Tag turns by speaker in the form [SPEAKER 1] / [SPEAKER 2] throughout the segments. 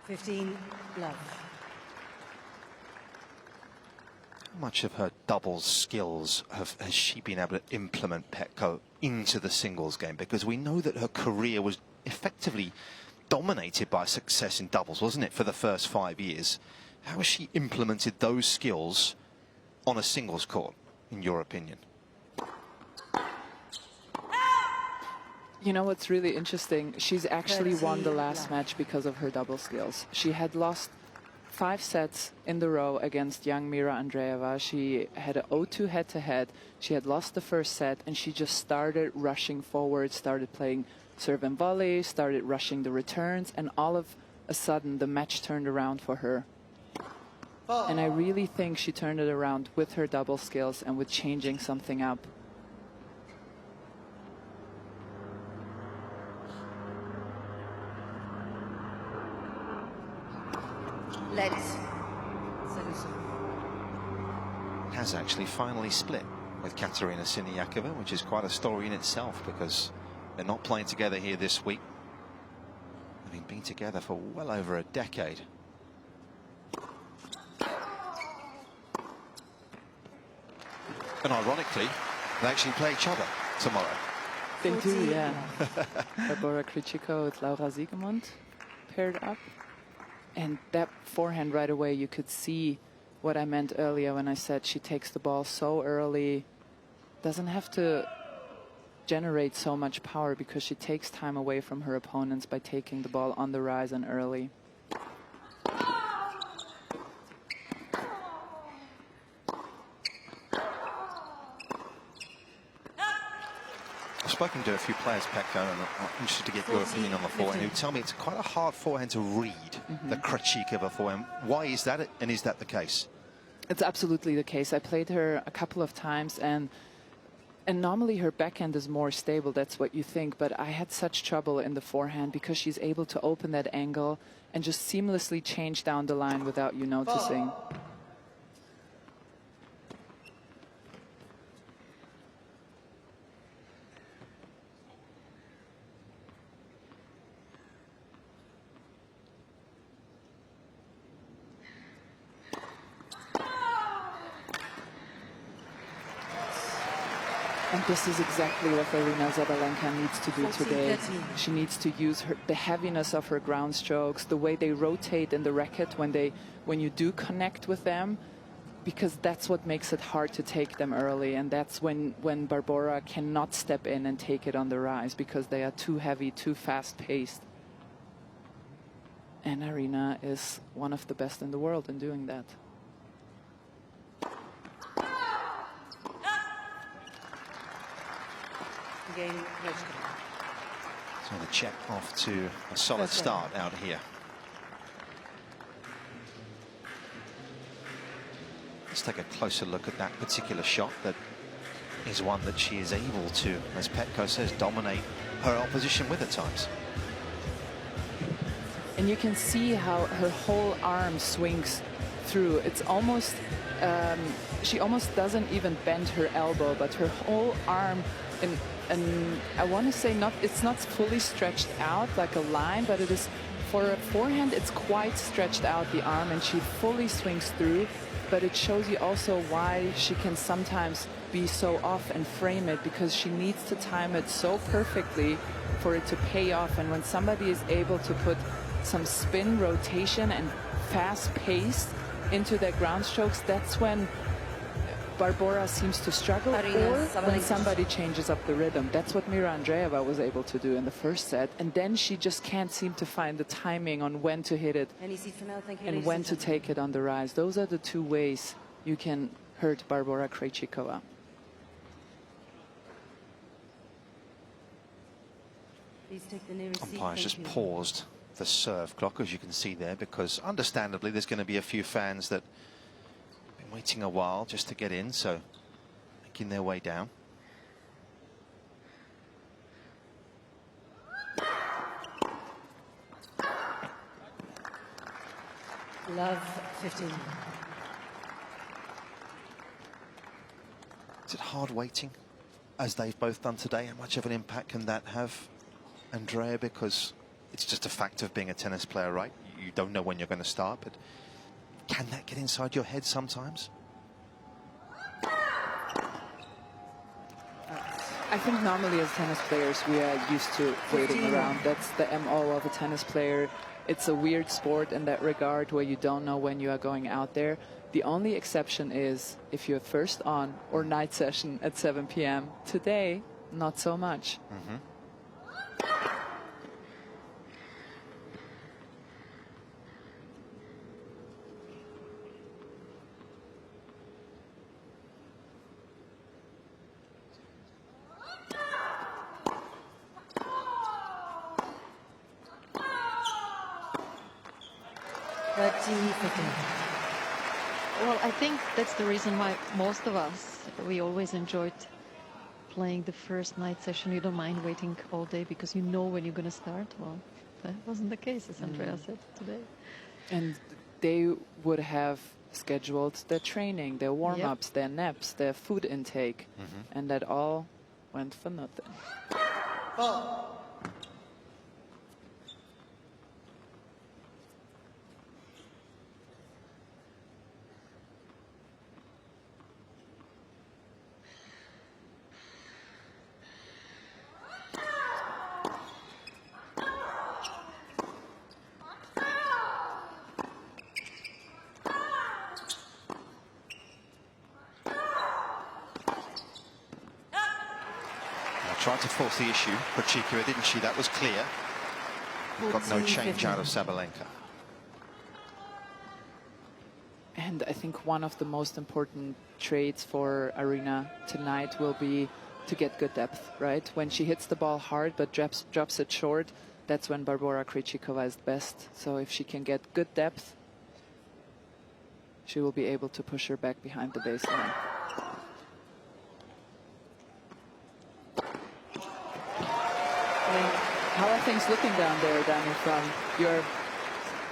[SPEAKER 1] 15, love.
[SPEAKER 2] How much of her doubles skills has she been able to implement, Petko, into the singles game? Because we know that her career was effectively dominated by success in doubles, wasn't it, for the first 5 years? How has she implemented those skills on a singles court, in your opinion?
[SPEAKER 3] You know what's really interesting? She's actually won the last match because of her double skills. She had lost 5 sets in the row against young Mira Andreeva. She had an 0-2 head-to-head. She had lost the first set, and she just started rushing forward, started playing serve and volley, started rushing the returns, and all of a sudden the match turned around for her. And I really think she turned it around with her double skills and with changing something up.
[SPEAKER 1] Let's.
[SPEAKER 2] Has actually finally split with Aryna Sabalenka, which is quite a story in itself, because they're not playing together here this week. Having been together for well over a decade. And ironically, they actually play each other tomorrow.
[SPEAKER 3] They do, yeah. Barbora Krejcikova with Laura Siegemund paired up. And that forehand right away, you could see what I meant earlier when I said she takes the ball so early, doesn't have to generate so much power because she takes time away from her opponents by taking the ball on the rise and early.
[SPEAKER 2] I've spoken to a few players, Petko, and I'm interested to get your opinion on the forehand, who tell me it's quite a hard forehand to read, the Krejcikova forehand. Why is that, and is that the case?
[SPEAKER 3] It's absolutely the case. I played her a couple of times, and normally her backhand is more stable, that's what you think, but I had such trouble in the forehand because she's able to open that angle and just seamlessly change down the line without you noticing. And this is exactly what Aryna Sabalenka needs to do today. She needs to use the heaviness of her ground strokes, the way they rotate in the racket when you do connect with them, because that's what makes it hard to take them early. And that's when Barbora cannot step in and take it on the rise because they are too heavy, too fast-paced. And Aryna is one of the best in the world in doing that.
[SPEAKER 2] So the check off to a solid start out here. Let's take a closer look at that particular shot. That is one that she is able to, as Petko says, dominate her opposition with at times.
[SPEAKER 3] And you can see how her whole arm swings through. It's almost, she almost doesn't even bend her elbow, but her whole arm, and I want to say it's not fully stretched out like a line, but it is, for a forehand, it's quite stretched out, the arm, and she fully swings through. But it shows you also why she can sometimes be so off and frame it, because she needs to time it so perfectly for it to pay off. And when somebody is able to put some spin, rotation, and fast pace into their ground strokes, that's when Barbora seems to struggle, or when somebody changes up the rhythm. That's what Mira Andreeva was able to do in the first set, and then she just can't seem to find the timing on when to hit it and when to take it on the rise. Those are the two ways you can hurt Barbora Krejcikova.
[SPEAKER 2] Umpire's just paused the serve clock, as you can see there, because understandably there's going to be a few fans that waiting a while just to get in, so making their way down.
[SPEAKER 1] Love 15.
[SPEAKER 2] Is it hard waiting, as they've both done today? How much of an impact can that have, Andrea? Because it's just a fact of being a tennis player, right? You don't know when you're going to start, but can that get inside your head sometimes?
[SPEAKER 3] I think normally as tennis players we are used to waiting around. That's the MO of a tennis player. It's a weird sport in that regard where you don't know when you are going out there. The only exception is if you're first on or night session at 7 p.m. Today, not so much.
[SPEAKER 2] Mm-hmm.
[SPEAKER 4] Well, I think that's the reason why most of us, we always enjoyed playing the first night session. You don't mind waiting all day because you know when you're going to start. Well, that wasn't the case, as Andrea said today.
[SPEAKER 3] And they would have scheduled their training, their warm-ups, their naps, their food intake, and that all went for nothing.
[SPEAKER 2] Tried to force the issue, Krejcikova, didn't she? That was clear. Got no change out of Sabalenka.
[SPEAKER 3] And I think one of the most important traits for Aryna tonight will be to get good depth, right? When she hits the ball hard but drops it short, that's when Barbora Krejcikova is best. So if she can get good depth, she will be able to push her back behind the baseline. How are things looking down there, Dani, from your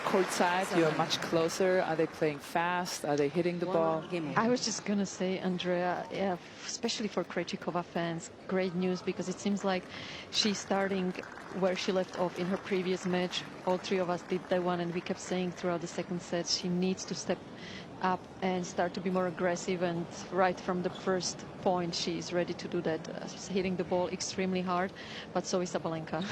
[SPEAKER 3] court side? You're much closer. Are they playing fast? Are they hitting the ball?
[SPEAKER 4] I was just going to say, Andrea, yeah, especially for Krejcikova fans, great news, because it seems like she's starting where she left off in her previous match. All three of us did that one, and we kept saying throughout the second set she needs to step up and start to be more aggressive, and right from the first point she's ready to do that. She's hitting the ball extremely hard, but so is Sabalenka.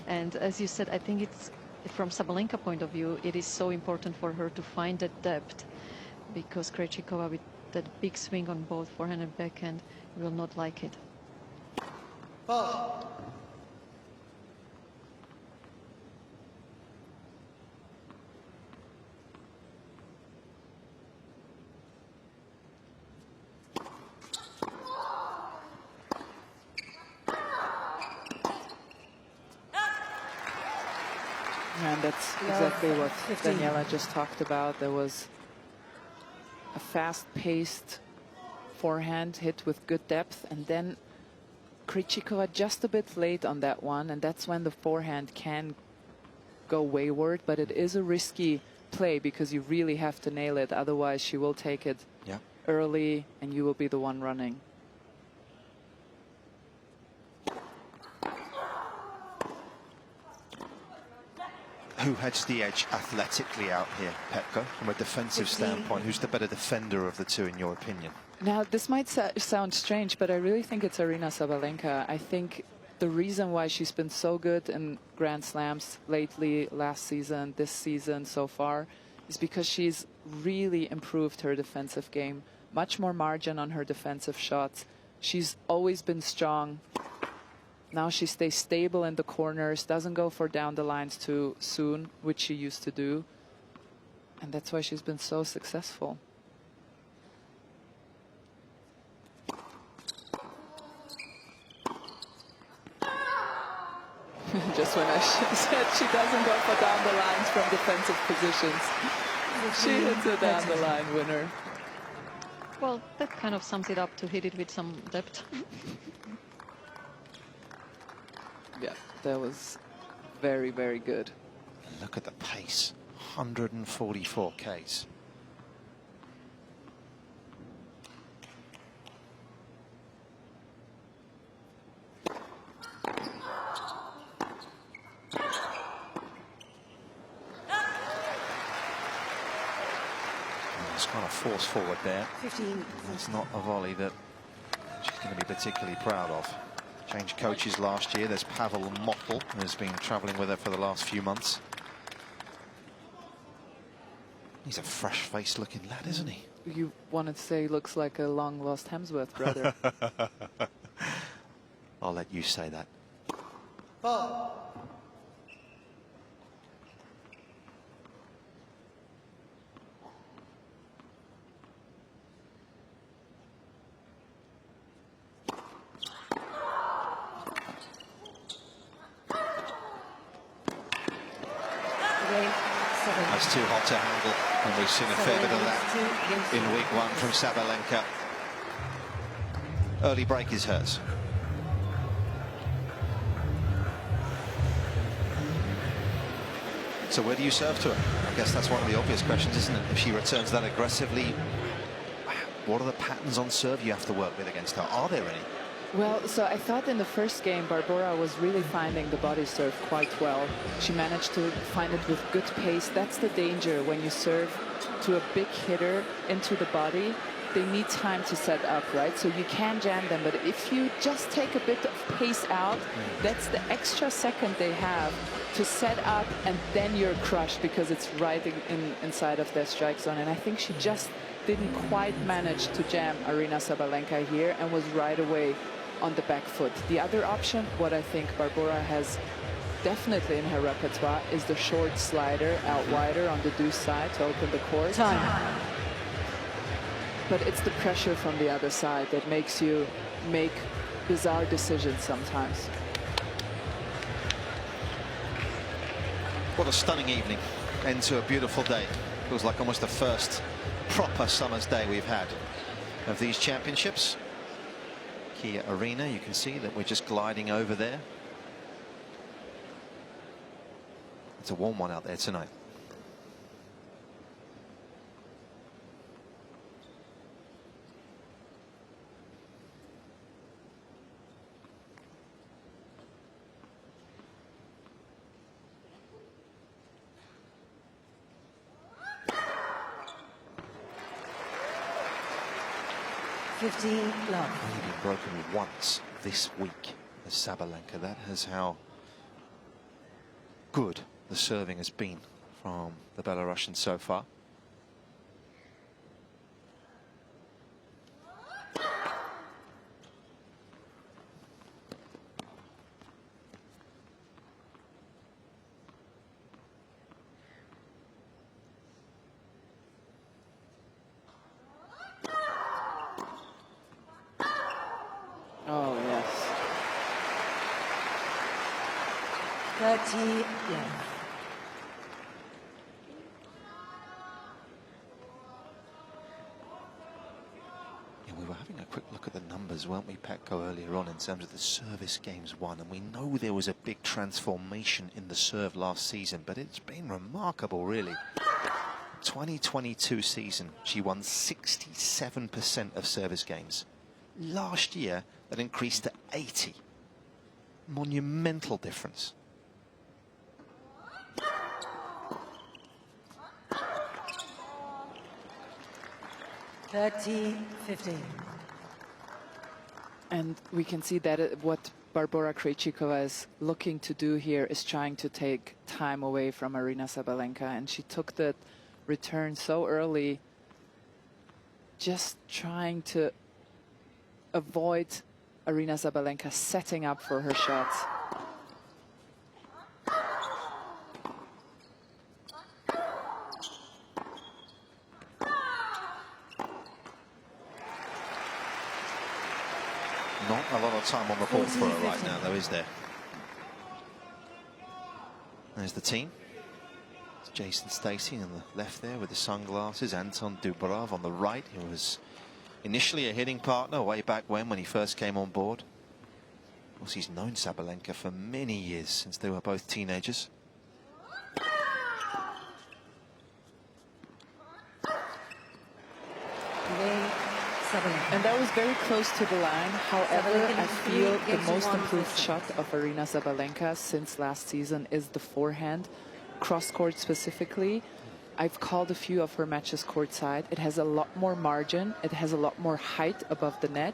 [SPEAKER 4] And as you said, I think it's from Sabalenka point of view, it is so important for her to find that depth, because Krejcikova with that big swing on both forehand and backhand will not like it.
[SPEAKER 3] And that's exactly what Daniela just talked about. There was a fast-paced forehand hit with good depth, and then Krejcikova just a bit late on that one, and that's when the forehand can go wayward, but it is a risky play because you really have to nail it, otherwise she will take it early and you will be the one running.
[SPEAKER 2] Who has the edge athletically out here, Petko, from a defensive standpoint? Who's the better defender of the two, in your opinion?
[SPEAKER 3] Now, this might sound strange, but I really think it's Aryna Sabalenka. I think the reason why she's been so good in Grand Slams lately, last season, this season so far, is because she's really improved her defensive game. Much more margin on her defensive shots. She's always been strong. Now she stays stable in the corners, doesn't go for down the lines too soon, which she used to do. And that's why she's been so successful. Just when I said she doesn't go for down the lines from defensive positions, she hits a down the line winner.
[SPEAKER 4] Well, that kind of sums it up, to hit it with some depth.
[SPEAKER 3] Yeah, that was very, very good.
[SPEAKER 2] Look at the pace, 144 Ks. trying to force forward there.
[SPEAKER 1] 15.
[SPEAKER 2] It's not a volley that she's going to be particularly proud of. Changed coaches last year. There's Pavel Mottl, who's been travelling with her for the last few months. He's a fresh-faced looking lad, isn't he?
[SPEAKER 3] You wanted to say he looks like a long-lost Hemsworth brother.
[SPEAKER 2] I'll let you say that. That's too hot to handle, and we've seen a fair bit of that in week 1 from Sabalenka. Early break is hers. So where do you serve to her? I guess that's one of the obvious questions, isn't it? If she returns that aggressively, what are the patterns on serve you have to work with against her? Are there any?
[SPEAKER 3] Well, so I thought in the first game, Barbora was really finding the body serve quite well. She managed to find it with good pace. That's the danger when you serve to a big hitter into the body. They need time to set up, right? So you can jam them, but if you just take a bit of pace out, that's the extra second they have to set up, and then you're crushed because it's right inside of their strike zone. And I think she just didn't quite manage to jam Aryna Sabalenka here and was right away on the back foot. The other option, what I think Barbora has definitely in her repertoire, is the short slider out wider on the deuce side to open the court.
[SPEAKER 1] Time.
[SPEAKER 3] But it's the pressure from the other side that makes you make bizarre decisions sometimes.
[SPEAKER 2] What a stunning evening. End to a beautiful day. Feels like almost the first proper summer's day we've had of these championships. Kia Arena, you can see that we're just gliding over there. It's a warm one out there tonight.
[SPEAKER 1] Love.
[SPEAKER 2] Only been broken once this week as Sabalenka. That is how good the serving has been from the Belarusian so far.
[SPEAKER 3] Oh, yes.
[SPEAKER 1] 30 love.
[SPEAKER 2] Yeah, we were having a quick look at the numbers, weren't we, Petko, earlier on in terms of the service games won, and we know there was a big transformation in the serve last season, but it's been remarkable, really. 2022 season, she won 67% of service games. Last year, that increased to 80. Monumental difference.
[SPEAKER 1] $30-15.
[SPEAKER 3] And we can see that what Barbora Krejcikova is looking to do here is trying to take time away from Aryna Sabalenka, and she took that return so early, just trying to avoid Aryna Sabalenka setting up for her shots.
[SPEAKER 2] Not a lot of time on the board for her right now, though, is there? There's the team. It's Jason Stacey on the left there with the sunglasses. Anton Dubrov on the right, who was initially a hitting partner way back when he first came on board. Of course, he's known Sabalenka for many years, since they were both teenagers.
[SPEAKER 3] And that was very close to the line. However, I feel the most improved shot of Aryna Sabalenka since last season is the forehand, cross-court specifically. I've called a few of her matches courtside. It has a lot more margin. It has a lot more height above the net.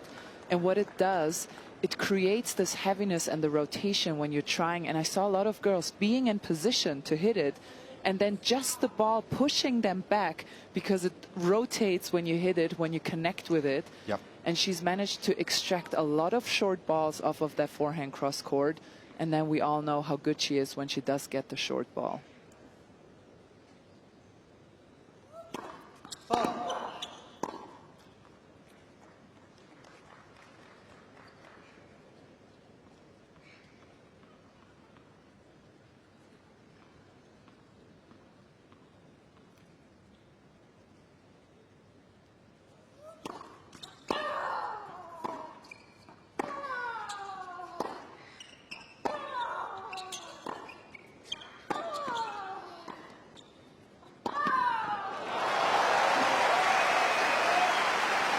[SPEAKER 3] And what it does, it creates this heaviness and the rotation when you're trying. And I saw a lot of girls being in position to hit it, and then just the ball pushing them back because it rotates when you hit it, when you connect with it.
[SPEAKER 2] Yep.
[SPEAKER 3] And she's managed to extract a lot of short balls off of that forehand cross court. And then we all know how good she is when she does get the short ball.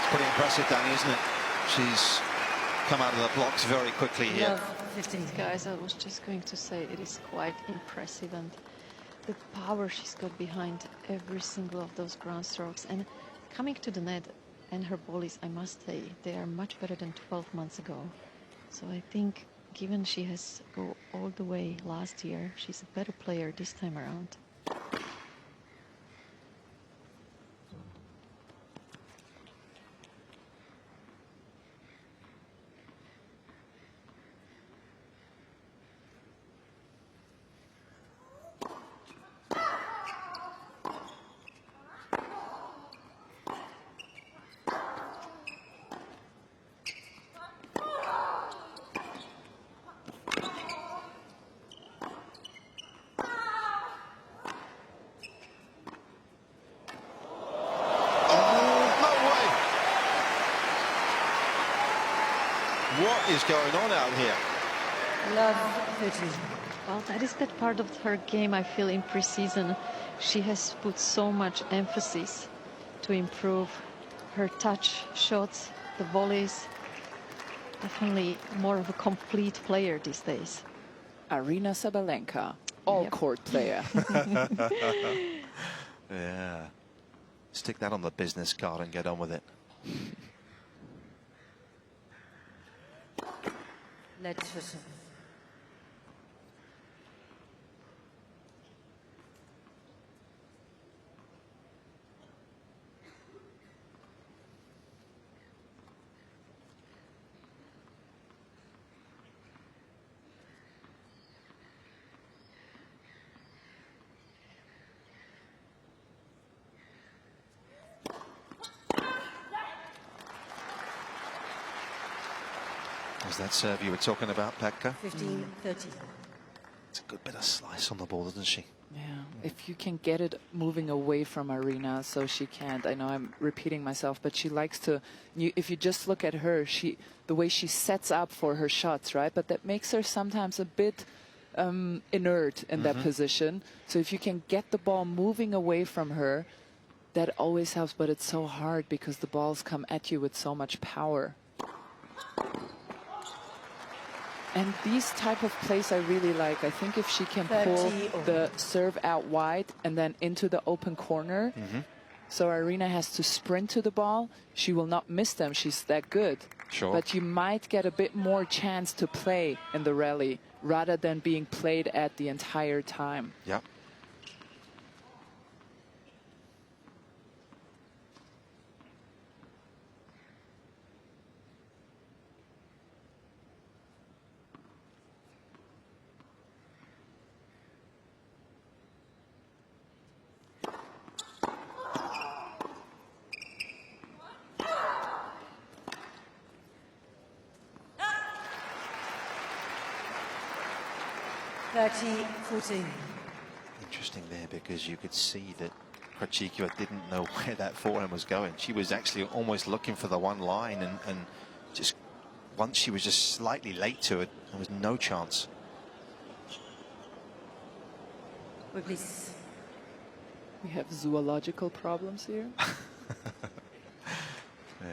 [SPEAKER 2] Pretty impressive, Danny, isn't it? She's come out of the blocks very quickly here.
[SPEAKER 1] Love 15.
[SPEAKER 4] Guys, I was just going to say it is quite impressive, and the power she's got behind every single of those ground strokes, and coming to the net, and her volleys, I must say, they are much better than 12 months ago. So I think, given she has go all the way last year, she's a better player this time around.
[SPEAKER 2] What is going on out here?
[SPEAKER 1] Love 13.
[SPEAKER 4] Well, that is that part of her game I feel in preseason. She has put so much emphasis to improve her touch shots, the volleys. Definitely more of a complete player these days.
[SPEAKER 3] Aryna Sabalenka, all-court player.
[SPEAKER 2] Yeah. Stick that on the business card and get on with it.
[SPEAKER 1] Let's listen.
[SPEAKER 2] Was that serve you were talking about, Pekka?
[SPEAKER 1] 15-30.
[SPEAKER 2] It's a good bit of slice on the ball, isn't she?
[SPEAKER 3] Yeah, if you can get it moving away from Aryna, so she can't. I know I'm repeating myself, but she likes to. If you just look at her, the way she sets up for her shots, right? But that makes her sometimes a bit inert in that position. So if you can get the ball moving away from her, that always helps. But it's so hard because the balls come at you with so much power. And these type of plays I really like. I think if she can pull the serve out wide and then into the open corner, so Aryna has to sprint to the ball, she will not miss them. She's that good.
[SPEAKER 2] Sure.
[SPEAKER 3] But you might get a bit more chance to play in the rally rather than being played at the entire time.
[SPEAKER 2] Yeah. Interesting there, because you could see that Krejcikova didn't know where that forehand was going. She was actually almost looking for the one line, and just once she was just slightly late to it, there was no chance.
[SPEAKER 1] Please.
[SPEAKER 3] We have zoological problems here.
[SPEAKER 2] Yeah.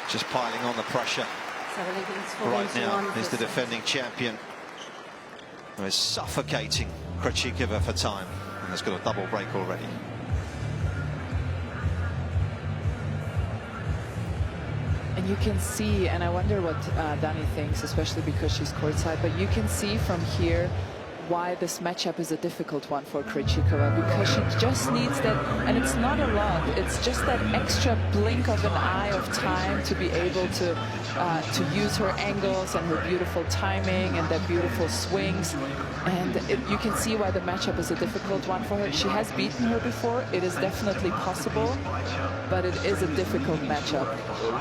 [SPEAKER 2] Just piling on the pressure
[SPEAKER 1] Sabalenka is 4
[SPEAKER 2] right
[SPEAKER 1] games to
[SPEAKER 2] now
[SPEAKER 1] 1
[SPEAKER 2] is the
[SPEAKER 1] for
[SPEAKER 2] defending champion, who is suffocating Krejcikova for time, and has got a double break already.
[SPEAKER 3] And you can see, and I wonder what Dani thinks, especially because she's courtside, but you can see from here why this matchup is a difficult one for Krejcikova, because she just needs that, and it's not a lot, it's just that extra blink of an eye of time to be able to use her angles and her beautiful timing and that beautiful swings. And you can see why the matchup is a difficult one for her. She has beaten her before. It is definitely possible, but it is a difficult matchup.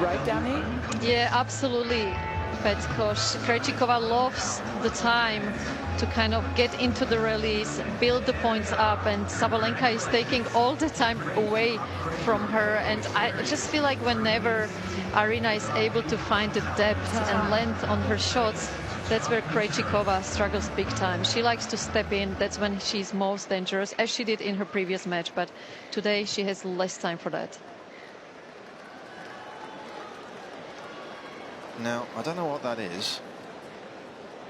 [SPEAKER 3] Right, Dani?
[SPEAKER 4] Yeah, absolutely. Krejcikova loves the time to kind of get into the rallies, build the points up, and Sabalenka is taking all the time away from her. And I just feel like whenever Aryna is able to find the depth and length on her shots, that's where Krejcikova struggles big time. She likes to step in. That's when she's most dangerous, as she did in her previous match. But today she has less time for that.
[SPEAKER 2] Now, I don't know what that is,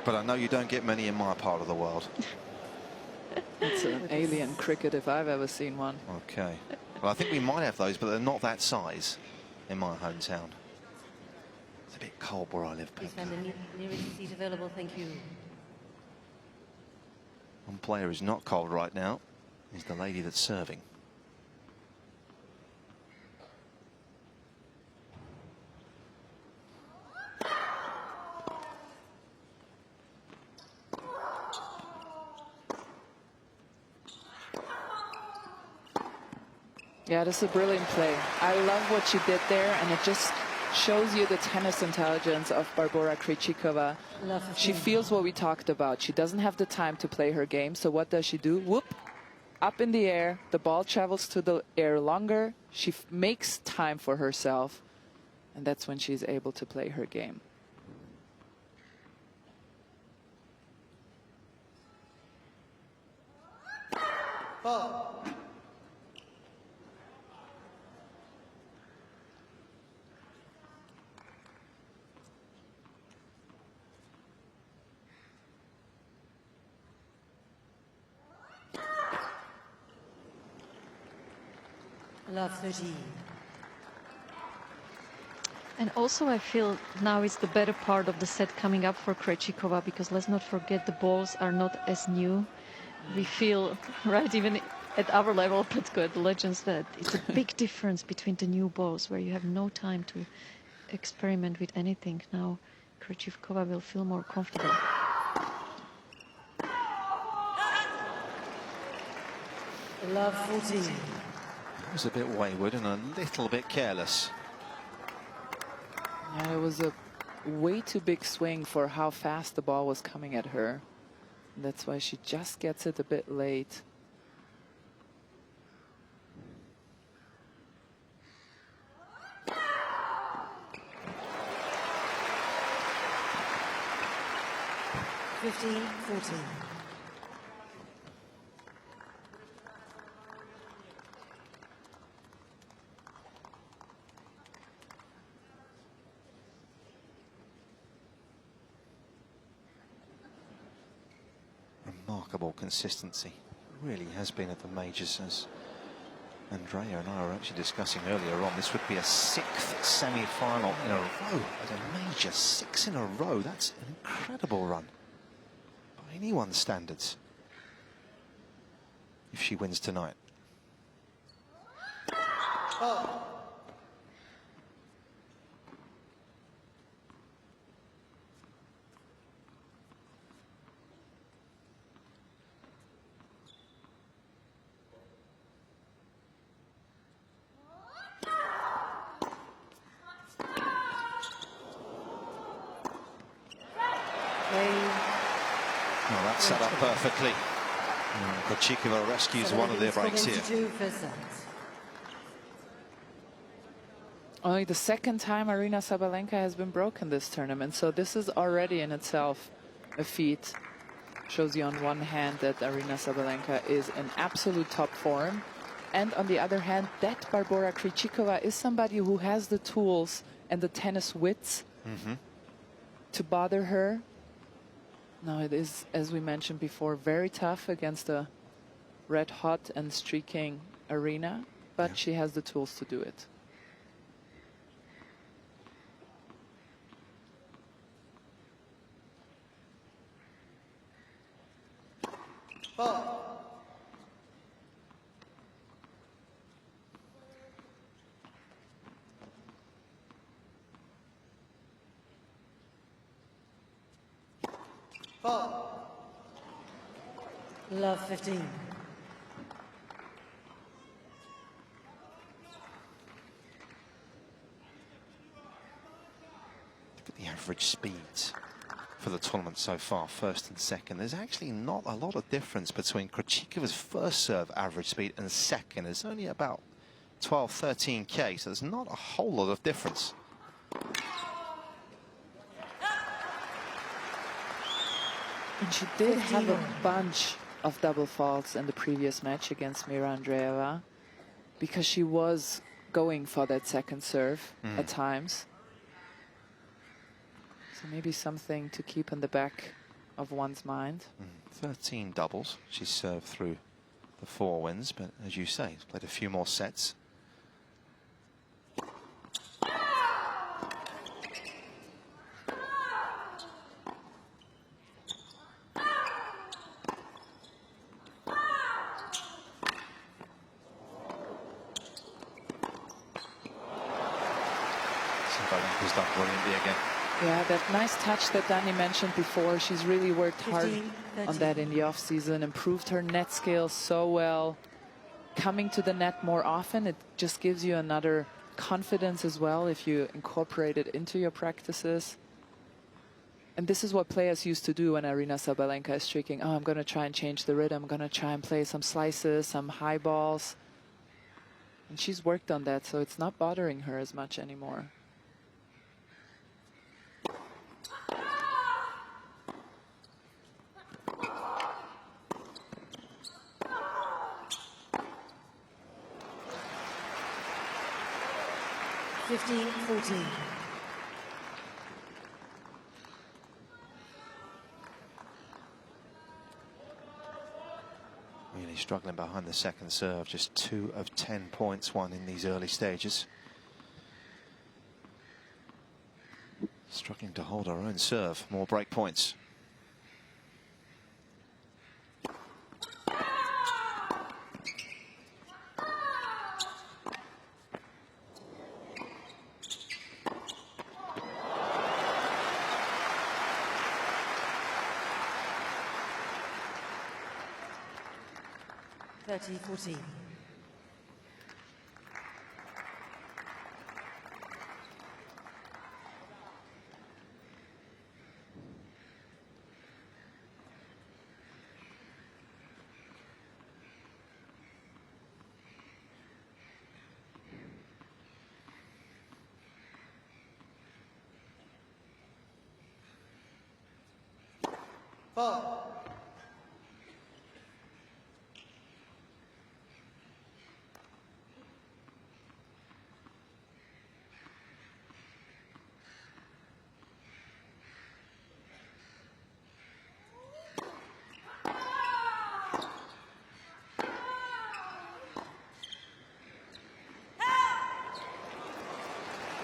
[SPEAKER 2] but I know you don't get many in my part of the world.
[SPEAKER 3] It's an alien cricket if I've ever seen one.
[SPEAKER 2] Okay. Well, I think we might have those, but they're not that size in my hometown. It's a bit cold where I live,
[SPEAKER 1] Please
[SPEAKER 2] Pekka.
[SPEAKER 1] find the nearest seat available. Thank you.
[SPEAKER 2] One player who's not cold right now is the lady that's serving.
[SPEAKER 3] Yeah, this is a brilliant play. I love what she did there, and it just shows you the tennis intelligence of Barbora Krejcikova. She feels what we talked about. She doesn't have the time to play her game, so what does she do? Whoop! Up in the air, the ball travels to the air longer. She makes time for herself, and that's when she's able to play her game.
[SPEAKER 1] Love 13.
[SPEAKER 4] And also I feel now is the better part of the set coming up for Krejcikova, because let's not forget the balls are not as new. We feel, right, even at our level, let's go at the Legends, that it's a big difference between the new balls where you have no time to experiment with anything. Now Krejcikova will feel more comfortable.
[SPEAKER 1] Love 14.
[SPEAKER 2] It was a bit wayward and a little bit careless.
[SPEAKER 3] Yeah, it was a way too big swing for how fast the ball was coming at her. That's why she just gets it a bit late.
[SPEAKER 1] (15-14).
[SPEAKER 2] Remarkable consistency. Really has been at the majors, as Andrea and I were actually discussing earlier on. This would be a 6th semi-final in a row at a major. 6 in a row. That's an incredible run by anyone's standards, if she wins tonight. Well, that's set up perfectly. Krejcikova rescues one of their breaks here.
[SPEAKER 3] Only the second time Aryna Sabalenka has been broken this tournament, so this is already in itself a feat. Shows you on one hand that Aryna Sabalenka is in absolute top form, and on the other hand that Barbora Krejcikova is somebody who has the tools and the tennis wits to bother her. No, it is, as we mentioned before, very tough against a red hot and streaking Aryna, but she has the tools to do it.
[SPEAKER 1] Love 15.
[SPEAKER 2] Look at the average speeds for the tournament so far, first and second. There's actually not a lot of difference between Krejcikova's first serve average speed and second. It's only about 12, 13K, so there's not a whole lot of difference.
[SPEAKER 3] And she did have a bunch of double faults in the previous match against Mira Andreeva, because she was going for that second serve at times. So maybe something to keep in the back of one's mind.
[SPEAKER 2] 13 doubles. She's served through the 4 wins, but as you say, she's played a few more sets. Sabalenka's done brilliantly again.
[SPEAKER 3] Yeah, that nice touch that Dani mentioned before. She's really worked hard
[SPEAKER 1] 15,
[SPEAKER 3] on that in the off-season, improved her net skills so well. Coming to the net more often, it just gives you another confidence as well if you incorporate it into your practices. And this is what players used to do when Aryna Sabalenka is streaking. Oh, I'm going to try and change the rhythm. I'm going to try and play some slices, some high balls. And she's worked on that, so it's not bothering her as much anymore.
[SPEAKER 1] Fifteen, 14.
[SPEAKER 2] Really struggling behind the second serve. Just 2 of 10 points won in these early stages. Struggling to hold her own serve. More break points.
[SPEAKER 1] Thirty, 14.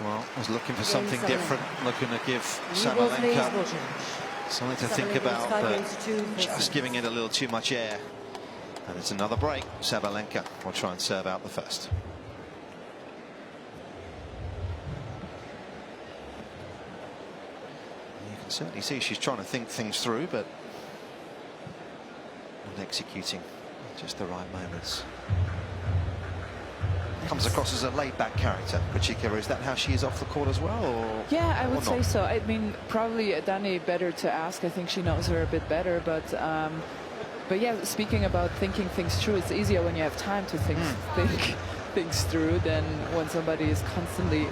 [SPEAKER 2] Well, I was looking for something different, looking to give Sabalenka something to think about, but just giving it a little too much air. And it's another break. Sabalenka will try and serve out the first. You can certainly see she's trying to think things through, but not executing at just the right moments. Comes across as a laid-back character, Krejcikova. Is that how she is off the court as well? Or,
[SPEAKER 3] yeah, I would say
[SPEAKER 2] not?
[SPEAKER 3] so. I mean, probably Dani better to ask. I think she knows her a bit better. But yeah, speaking about thinking things through, it's easier when you have time to think things through than when somebody is constantly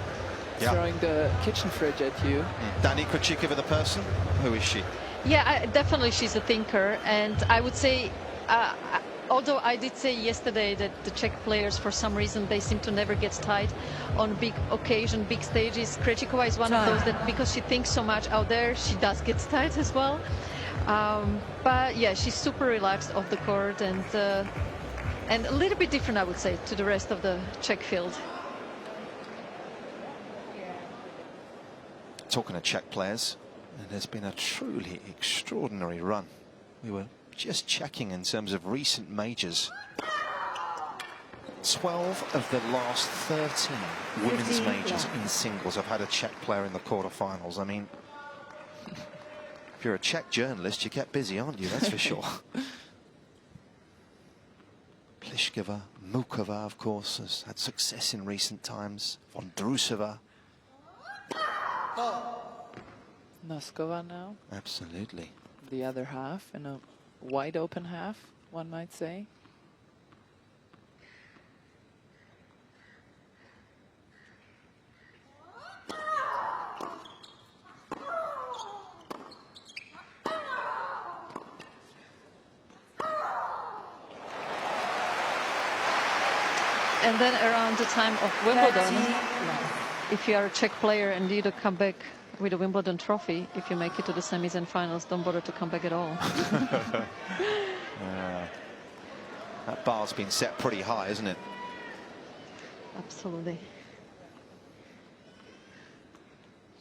[SPEAKER 3] throwing the kitchen fridge at you.
[SPEAKER 2] Dani Krejcikova, the person, who is she?
[SPEAKER 4] Yeah, definitely she's a thinker, and I would say although I did say yesterday that the Czech players, for some reason, they seem to never get tight on big occasion, big stages. Krejcikova is one of those that, because she thinks so much out there, she does get tight as well. But yeah, she's super relaxed off the court and a little bit different, I would say, to the rest of the Czech field.
[SPEAKER 2] Talking of Czech players, and there's been a truly extraordinary run. We were just checking in terms of recent majors. 12 of the last 13 women's majors in singles have had a Czech player in the quarterfinals. I mean, if you're a Czech journalist, you get busy, aren't you? That's for sure. Pliskova, Mukova, of course, has had success in recent times. Vondrousova.
[SPEAKER 3] Noskova now.
[SPEAKER 2] Absolutely.
[SPEAKER 3] The other half, in a wide open half, one might say.
[SPEAKER 4] And then around the time of Wimbledon, if you are a Czech player and you don't come back with a Wimbledon trophy, if you make it to the semis and finals, don't bother to come back at all.
[SPEAKER 2] That bar's been set pretty high, isn't it?
[SPEAKER 4] Absolutely.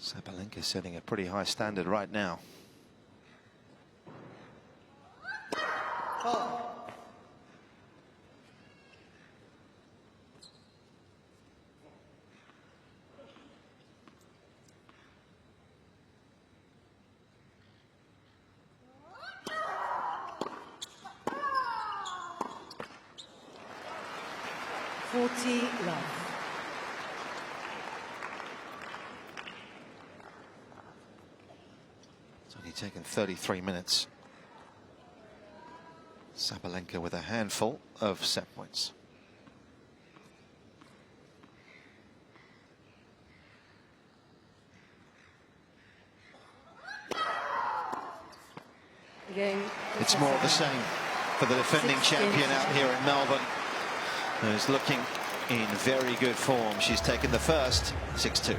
[SPEAKER 2] Sabalenka setting a pretty high standard right now. It's only taken 33 minutes. Sabalenka with a handful of set points. It's more of the same for the defending champion out here in Melbourne, who's looking in very good form. She's taken the first 6-2.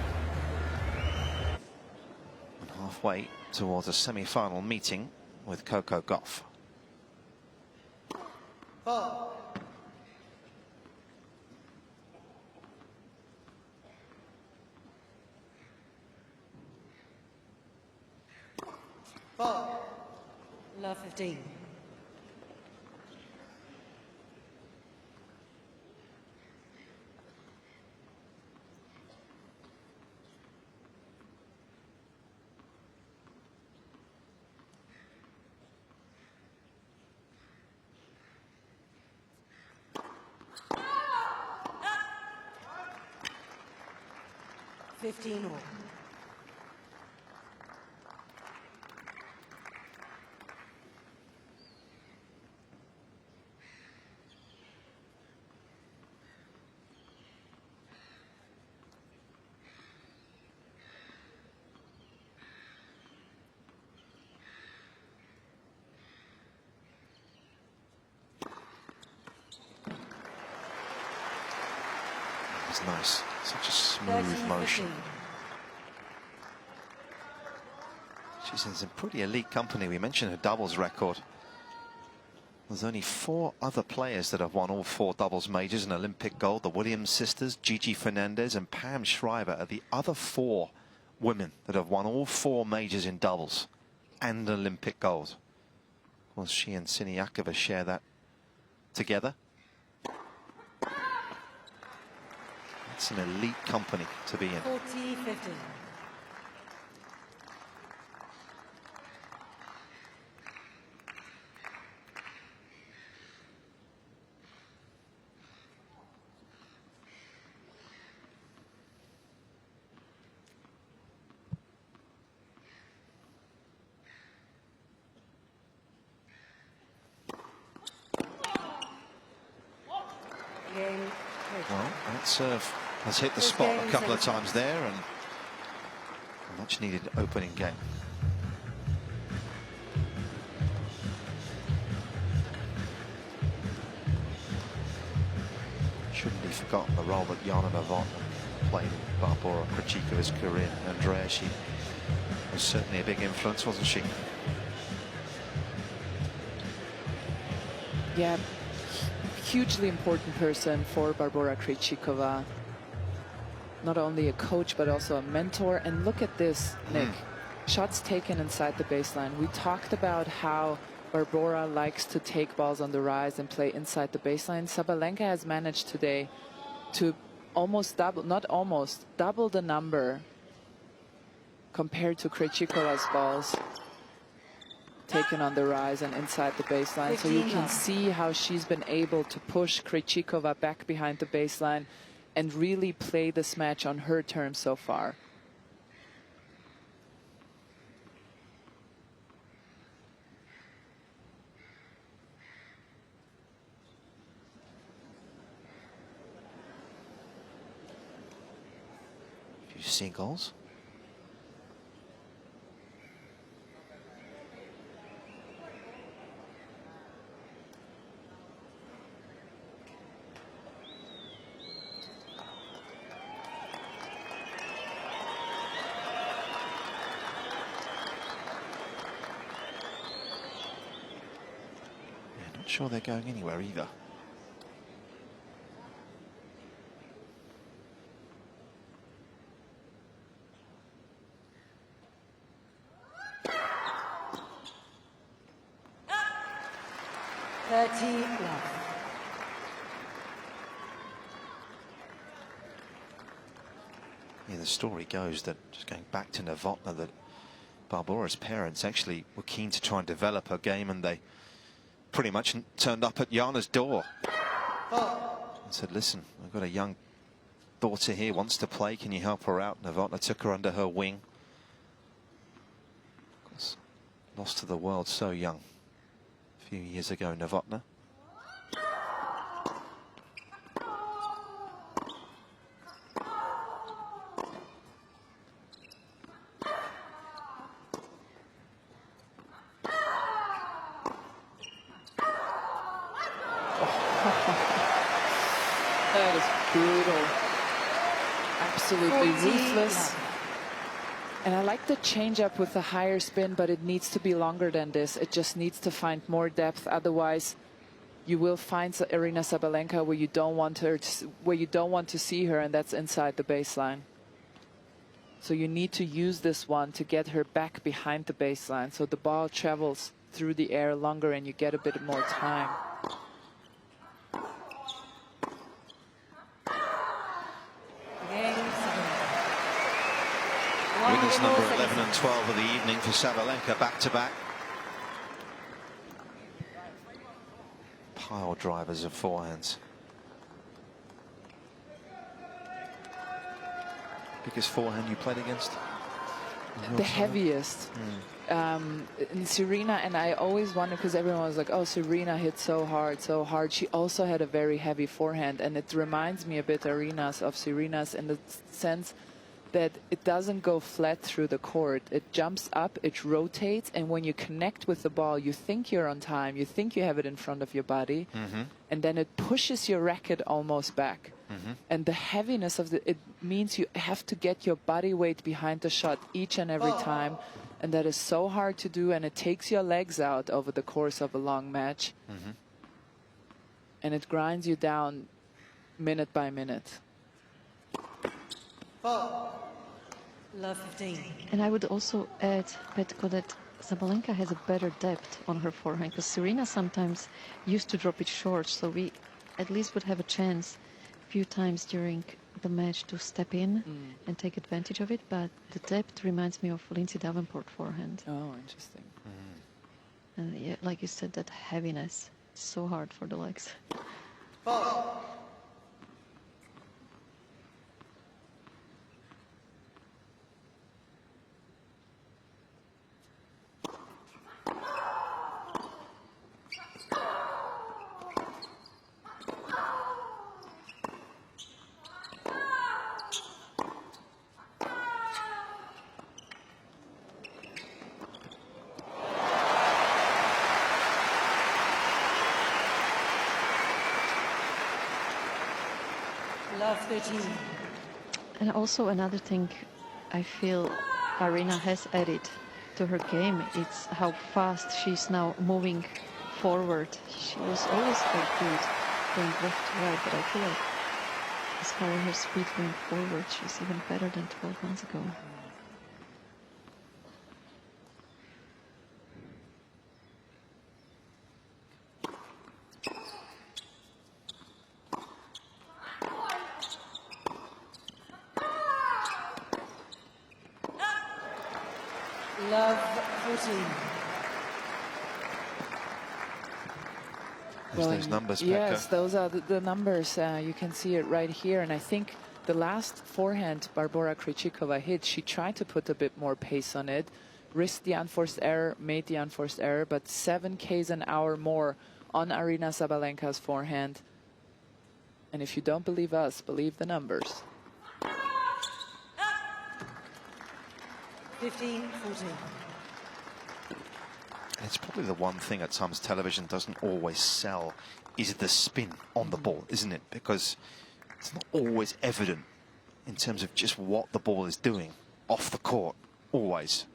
[SPEAKER 2] And halfway towards a semi-final meeting with Coco Gauff.
[SPEAKER 1] Love 15. All.
[SPEAKER 2] It's nice. Such a smooth motion. She's in some pretty elite company. We mentioned her doubles record. There's only 4 other players that have won all 4 doubles majors and Olympic gold. The Williams sisters, Gigi Fernandez and Pam Shriver are the other 4 women that have won all 4 majors in doubles and Olympic gold. Of course, she and Siniakova share that together. It's an elite company to be in.
[SPEAKER 1] 40-50.
[SPEAKER 2] Well, that serve has hit the spot a couple of times there, and a much needed opening game. forgotten the role that Aryna Sabalenka played in Barbora Krejcikova's career. Andrea, she was certainly a big influence, wasn't she?
[SPEAKER 3] Yeah, hugely important person for Barbora Krejcikova. Not only a coach, but also a mentor. And look at this, Nick. Shots taken inside the baseline. We talked about how Barbora likes to take balls on the rise and play inside the baseline. Sabalenka has managed today to almost double, not almost, double the number compared to Krejcikova's balls taken on the rise and inside the baseline. So you can see how she's been able to push Krejcikova back behind the baseline and really play this match on her terms so far.
[SPEAKER 2] Few singles. Not sure they're going anywhere either. Yeah, the story goes that, just going back to Novotna, that Barbora's parents actually were keen to try and develop her game, and they pretty much turned up at Jana's door and said, listen, I've got a young daughter here, wants to play, can you help her out? Novotna took her under her wing. Of course, lost to the world so young a few years ago, Novotna.
[SPEAKER 3] That is brutal. Absolutely ruthless. And I like the change-up with the higher spin, but it needs to be longer than this. It just needs to find more depth. Otherwise, you will find Aryna Sabalenka where you don't want her, where you don't want to see her, and that's inside the baseline. So you need to use this one to get her back behind the baseline, so the ball travels through the air longer and you get a bit more time.
[SPEAKER 2] Winners number 11 and 12 of the evening for Sabalenka, back-to-back. Pile drivers of forehands. Biggest forehand you played against?
[SPEAKER 3] The heaviest. And Serena, and I always wonder, because everyone was like, oh, Serena hit so hard, so hard. She also had a very heavy forehand, and it reminds me a bit of Serena's in the sense that it doesn't go flat through the court. It jumps up, it rotates, and when you connect with the ball, you think you're on time, you think you have it in front of your body, and then it pushes your racket almost back. And the heaviness of it means you have to get your body weight behind the shot each and every time, and that is so hard to do, and it takes your legs out over the course of a long match. And it grinds you down minute by minute.
[SPEAKER 1] Love 15.
[SPEAKER 4] And I would also add, Petko, that Sabalenka has a better depth on her forehand, because Serena sometimes used to drop it short, so we at least would have a chance a few times during the match to step in and take advantage of it, but the depth reminds me of Lindsay Davenport forehand.
[SPEAKER 3] Oh, interesting.
[SPEAKER 4] And yeah, like you said, that heaviness, it's so hard for the legs.
[SPEAKER 1] of 13.
[SPEAKER 4] And also another thing I feel Aryna has added to her game, it's how fast she's now moving forward. She was always quite good going left to right, but I feel like as far as her speed going forward, she's even better than 12 months ago.
[SPEAKER 1] Love 14.
[SPEAKER 2] There's those numbers, Pekka.
[SPEAKER 3] Yes, those are the numbers. You can see it right here. And I think the last forehand Barbora Krejcikova hit, she tried to put a bit more pace on it, risked the unforced error, made the unforced error, but 7 Ks an hour more on Aryna Sabalenka's forehand. And if you don't believe us, believe the numbers.
[SPEAKER 1] 15-14.
[SPEAKER 2] It's probably the one thing at times television doesn't always sell is the spin on the ball, isn't it? Because it's not always evident in terms of just what the ball is doing off the court, always.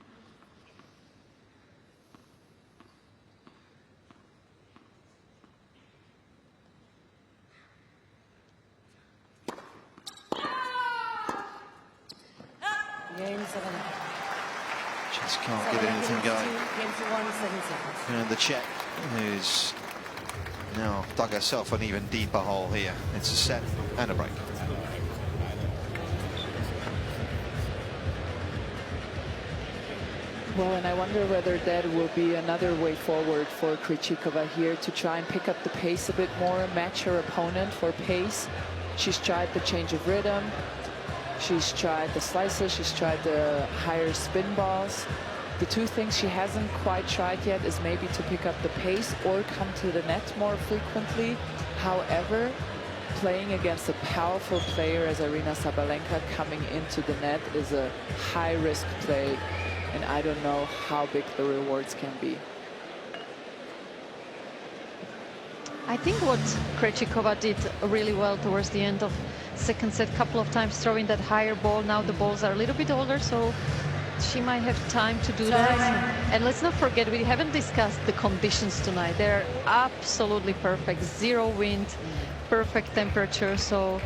[SPEAKER 1] Game 7.
[SPEAKER 2] Just can't get anything going.
[SPEAKER 1] Game to 1, 7 seconds.
[SPEAKER 2] And the Czech, who's now dug herself an even deeper hole here. It's a set and a break.
[SPEAKER 3] Well, and I wonder whether that will be another way forward for Krejcikova here to try and pick up the pace a bit more, match her opponent for pace. She's tried the change of rhythm. She's tried the slices. She's tried the higher spin balls. The two things she hasn't quite tried yet is maybe to pick up the pace or come to the net more frequently. However, playing against a powerful player as Aryna Sabalenka coming into the net is a high-risk play, and I don't know how big the rewards can be.
[SPEAKER 4] I think what Krejcikova did really well towards the end of second set, couple of times throwing that higher ball. Now the balls are a little bit older, so she might have time to do that. And let's not forget, we haven't discussed the conditions tonight. They're absolutely perfect. 0 wind, perfect temperature, so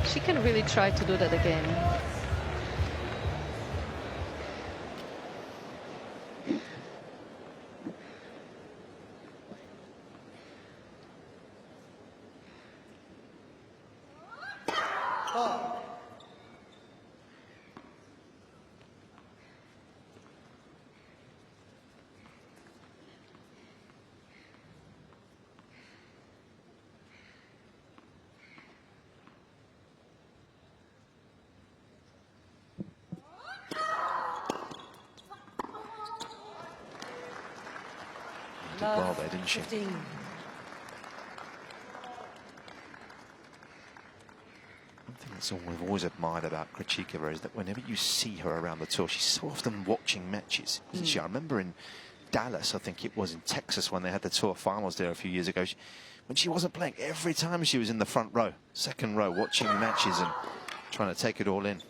[SPEAKER 4] she can really try to do that again.
[SPEAKER 2] Did well there, didn't she?
[SPEAKER 1] 15.
[SPEAKER 2] One thing that's all we've always admired about Krejcikova is that whenever you see her around the tour, she's so often watching matches, isn't she? I remember in Dallas, I think it was in Texas, when they had the tour finals there a few years ago, when she wasn't playing, every time she was in the front row, second row, watching matches and trying to take it all in.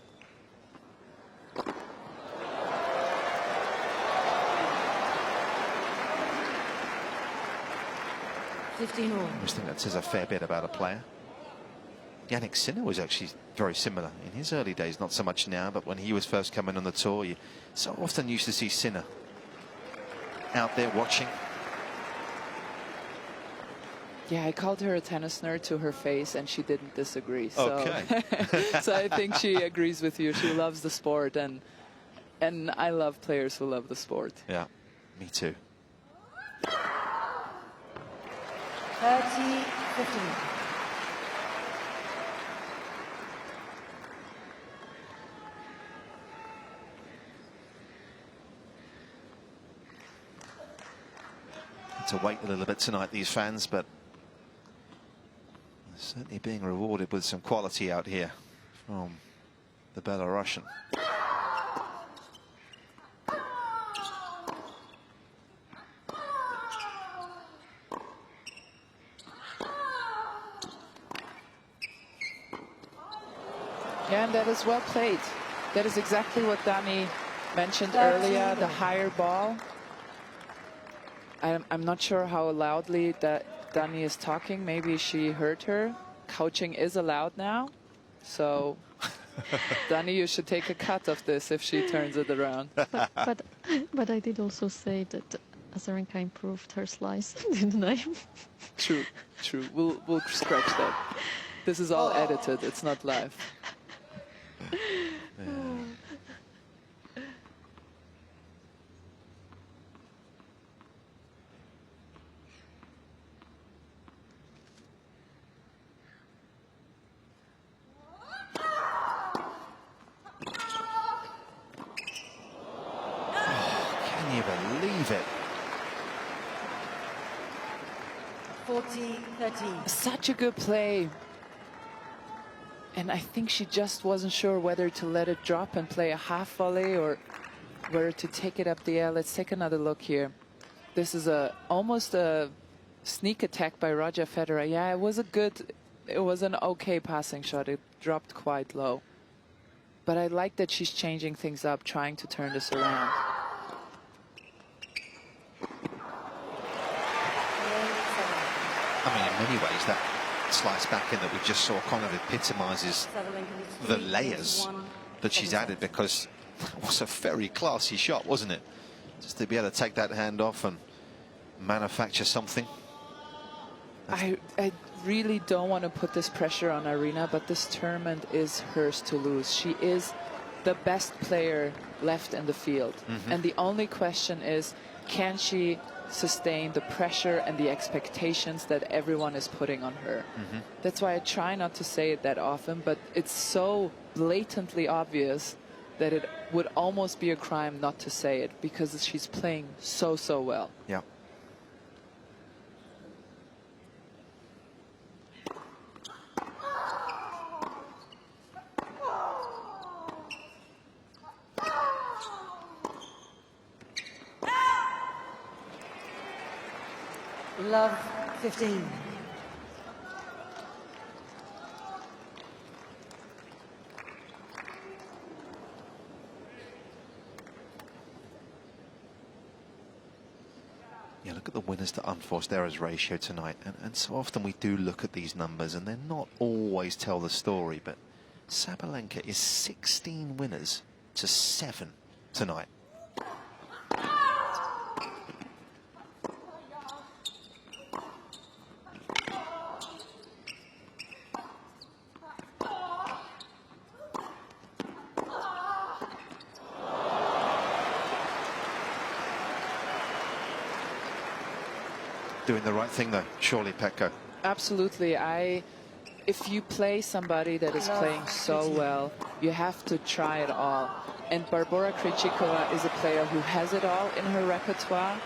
[SPEAKER 1] I
[SPEAKER 2] always think that says a fair bit about a player. Jannik Sinner was actually very similar in his early days, not so much now, but when he was first coming on the tour, you so often used to see Sinner out there watching.
[SPEAKER 3] Yeah, I called her a tennis nerd to her face, and she didn't disagree. So,
[SPEAKER 2] okay.
[SPEAKER 3] so I think she agrees with you. She loves the sport, and I love players who love the sport.
[SPEAKER 2] Yeah, me too.
[SPEAKER 1] 30-15.
[SPEAKER 2] To wait a little bit tonight, these fans, but certainly being rewarded with some quality out here from the Belarusian.
[SPEAKER 3] Yeah, and that is well played. That is exactly what Dani mentioned earlier, the higher ball. I'm not sure how loudly that Dani is talking. Maybe she heard her. Couching is allowed now. So, Dani, you should take a cut of this if she turns it around.
[SPEAKER 4] But I did also say that Azarenka improved her slice, didn't I?
[SPEAKER 3] True, true. We'll scratch that. This is all edited. It's not live.
[SPEAKER 2] Can you believe it?
[SPEAKER 1] 40-13.
[SPEAKER 3] Such a good play. And I think she just wasn't sure whether to let it drop and play a half volley or whether to take it up the air. Let's take another look here. This is almost a sneak attack by Roger Federer. Yeah, it was an okay passing shot. It dropped quite low. But I like that she's changing things up, trying to turn this around.
[SPEAKER 2] I mean, in many ways, that slice back in that we just saw kind of epitomizes the layers that she's added, because it was a very classy shot, wasn't it? Just to be able to take that hand off and manufacture something.
[SPEAKER 3] I really don't want to put this pressure on Aryna, but this tournament is hers to lose. She is the best player left in the field. And the only question is, can she sustain the pressure and the expectations that everyone is putting on her? That's why I try not to say it that often, but it's so blatantly obvious that it would almost be a crime not to say it, because she's playing so well.
[SPEAKER 2] Yeah.
[SPEAKER 1] Love 15.
[SPEAKER 2] Yeah, look at the winners to unforced errors ratio tonight. And so often we do look at these numbers and they're not always tell the story, but Sabalenka is 16 winners to 7 tonight. Doing the right thing though, surely, Pekka.
[SPEAKER 3] Absolutely. If you play somebody that is playing so well, you have to try it all. And Barbora Krejcikova is a player who has it all in her repertoire.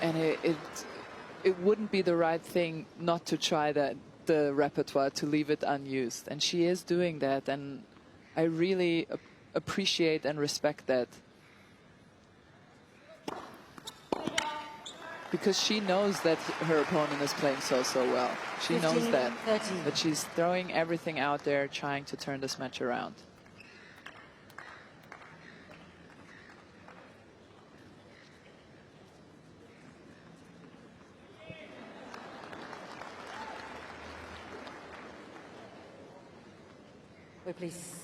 [SPEAKER 3] And it wouldn't be the right thing not to try the repertoire, to leave it unused. And she is doing that, and I really appreciate and respect that. Because she knows that her opponent is playing so well. She knows that. But she's throwing everything out there, trying to turn this match around.
[SPEAKER 1] Wait, please.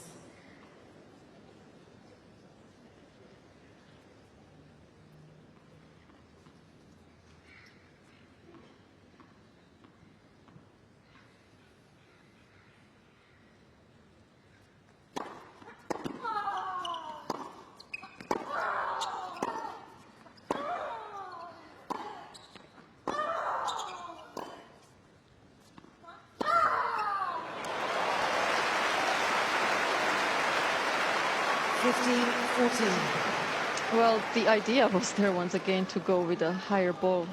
[SPEAKER 4] Well, the idea was there once again to go with a higher ball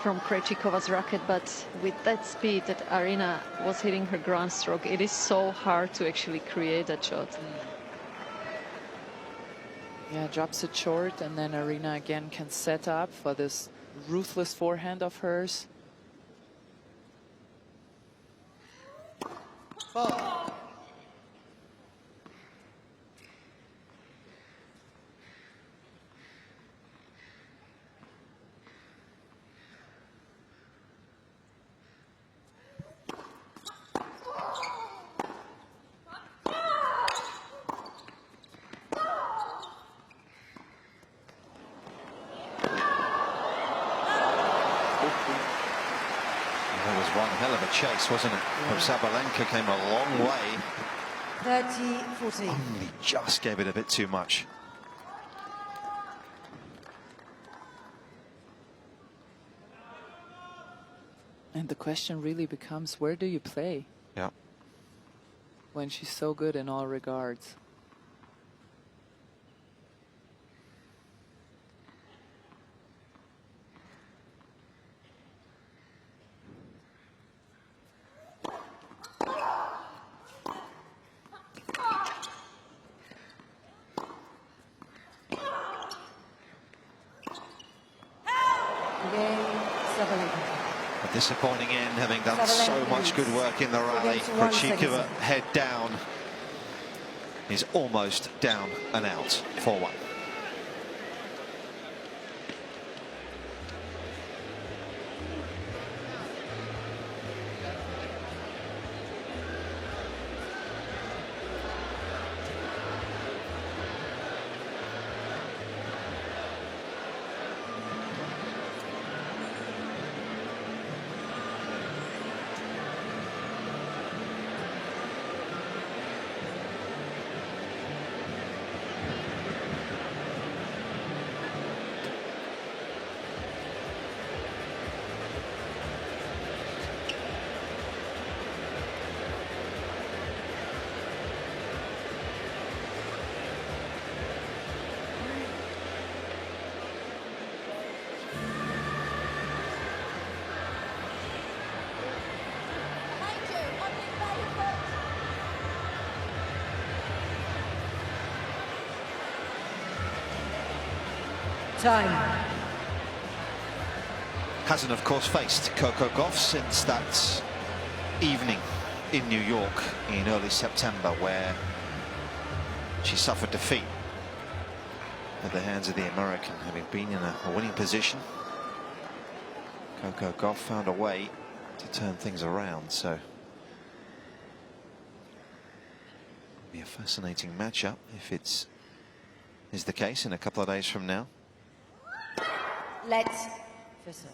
[SPEAKER 4] from Krejcikova's racket, but with that speed that Aryna was hitting her ground stroke, it is so hard to actually create that shot.
[SPEAKER 3] Yeah, drops it short, and then Aryna again can set up for this ruthless forehand of hers.
[SPEAKER 2] one hell of a chase, wasn't it? From Sabalenka came a long way.
[SPEAKER 1] 30-14.
[SPEAKER 2] Only just gave it a bit too much.
[SPEAKER 3] And the question really becomes, where do you play?
[SPEAKER 2] Yeah.
[SPEAKER 3] When she's so good in all regards.
[SPEAKER 2] A disappointing end, having done so much good work in the rally. Krejcikova head down. He's almost down and out. 4-1.
[SPEAKER 1] Time.
[SPEAKER 2] Hasn't, of course, faced Coco Gauff since that evening in New York in early September, where she suffered defeat at the hands of the American, having been in a winning position. Coco Gauff found a way to turn things around, so be a fascinating matchup if it's is the case in a couple of days from now.
[SPEAKER 1] Let's first off.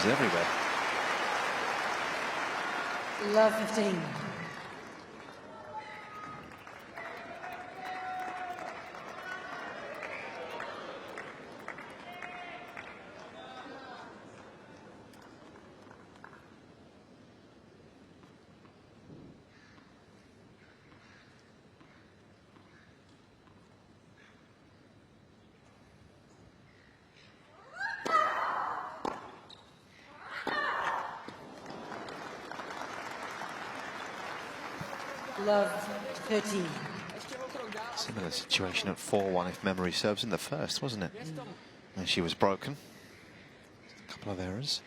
[SPEAKER 2] Everywhere.
[SPEAKER 1] Love 15. Love 13.
[SPEAKER 2] Similar situation at 4-1, if memory serves, in the first, wasn't it? And she was broken. A couple of errors.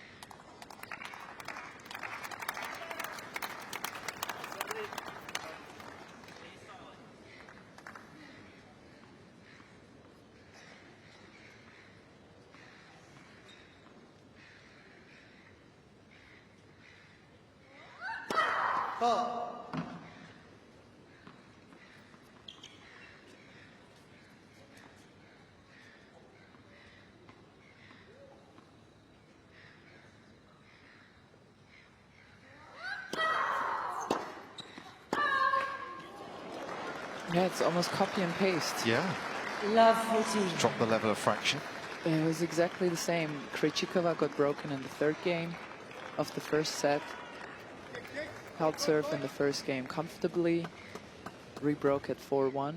[SPEAKER 3] Yeah, it's almost copy and paste.
[SPEAKER 2] Yeah.
[SPEAKER 1] Love 14.
[SPEAKER 2] Drop the level of fraction.
[SPEAKER 3] It was exactly the same. Krejcikova got broken in the third game of the first set. Held serve in the first game comfortably. Rebroke at 4-1.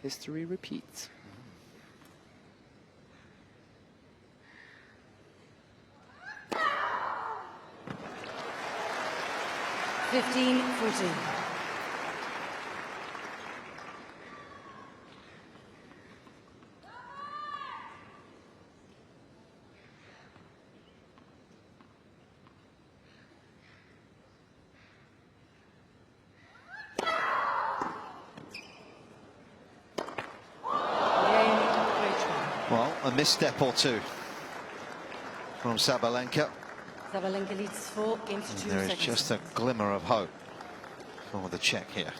[SPEAKER 3] History repeats.
[SPEAKER 1] 15-14.
[SPEAKER 2] a misstep or two from Sabalenka.
[SPEAKER 1] Sabalenka leads 4 games to 2
[SPEAKER 2] There is
[SPEAKER 1] seconds.
[SPEAKER 2] just a glimmer of hope for the Czech here.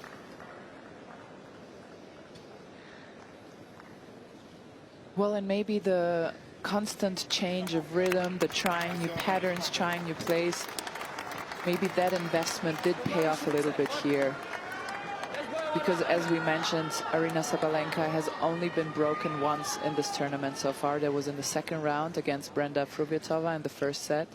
[SPEAKER 3] Well, and maybe the constant change of rhythm, the trying new patterns, trying new plays, maybe that investment did pay off a little bit here. Because as we mentioned, Aryna Sabalenka has only been broken once in this tournament so far. That was in the second round against Brenda Fruhvirtova in the first set.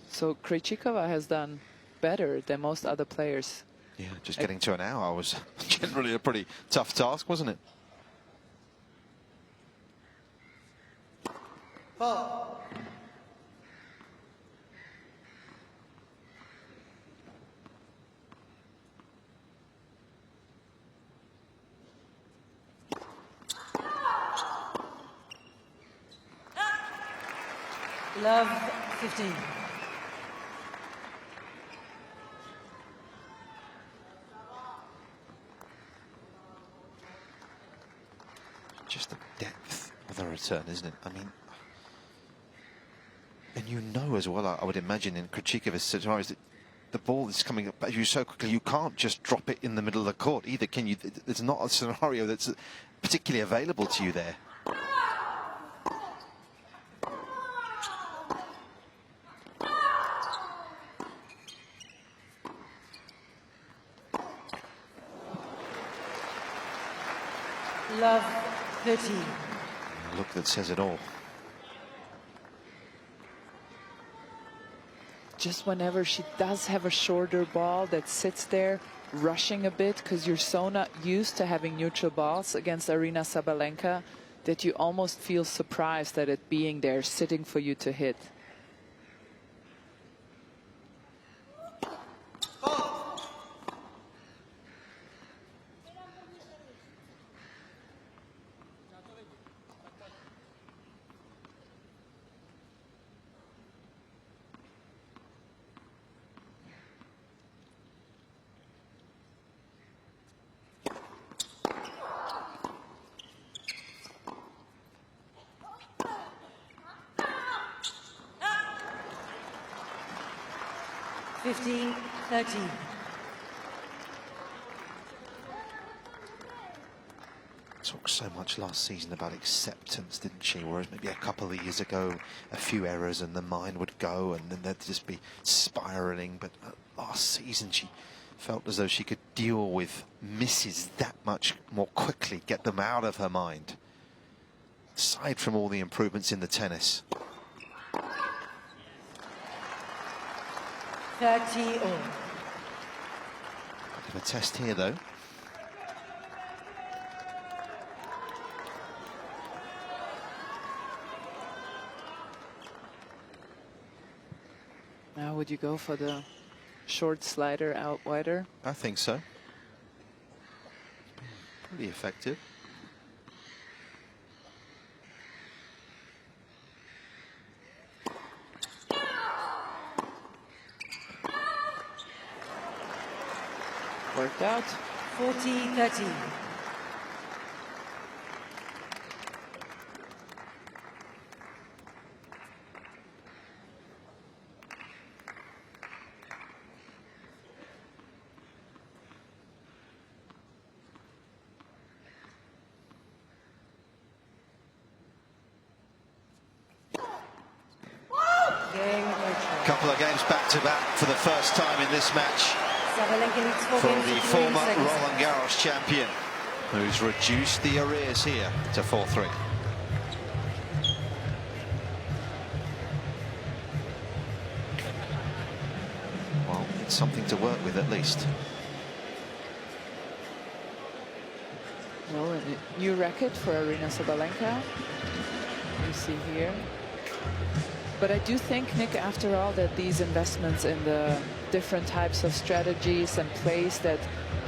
[SPEAKER 3] So Krejcikova has done better than most other players.
[SPEAKER 2] Yeah, just getting to an hour was generally a pretty tough task, wasn't it?
[SPEAKER 1] Ball. Love 15.
[SPEAKER 2] Just the depth of the return, isn't it? I mean, and you know as well, I would imagine in Krejcikova's scenarios that the ball is coming up at you so quickly, you can't just drop it in the middle of the court either, can you? There's not a scenario that's particularly available to you there.
[SPEAKER 1] Love 13.
[SPEAKER 2] A look that says it all.
[SPEAKER 3] Just whenever she does have a shorter ball that sits there rushing a bit, because you're so not used to having neutral balls against Aryna Sabalenka, that you almost feel surprised at it being there sitting for you to hit.
[SPEAKER 1] Fifteen, 13.
[SPEAKER 2] Talked so much last season about acceptance, didn't she? Whereas maybe a couple of years ago, a few errors and the mind would go and then they'd just be spiraling. But last season, she felt as though she could deal with misses that much more quickly, get them out of her mind. Aside from all the improvements in the tennis.
[SPEAKER 1] 30 all.
[SPEAKER 2] Bit of a test here, though.
[SPEAKER 3] Now would you go for the short slider out wider?
[SPEAKER 2] I think so. Pretty effective.
[SPEAKER 3] Worked out.
[SPEAKER 1] 40-13.
[SPEAKER 2] Couple of games back to back for the first time in this match
[SPEAKER 1] Sabalenka leads 4
[SPEAKER 2] for
[SPEAKER 1] games
[SPEAKER 2] the
[SPEAKER 1] to 3
[SPEAKER 2] former
[SPEAKER 1] seconds.
[SPEAKER 2] Roland Garros champion, who's reduced the arrears here to 4-3. Well, it's something to work with at least.
[SPEAKER 3] Well, a new racket for Aryna Sabalenka. You see here. But I do think, Nick, after all, that these investments in the different types of strategies and plays that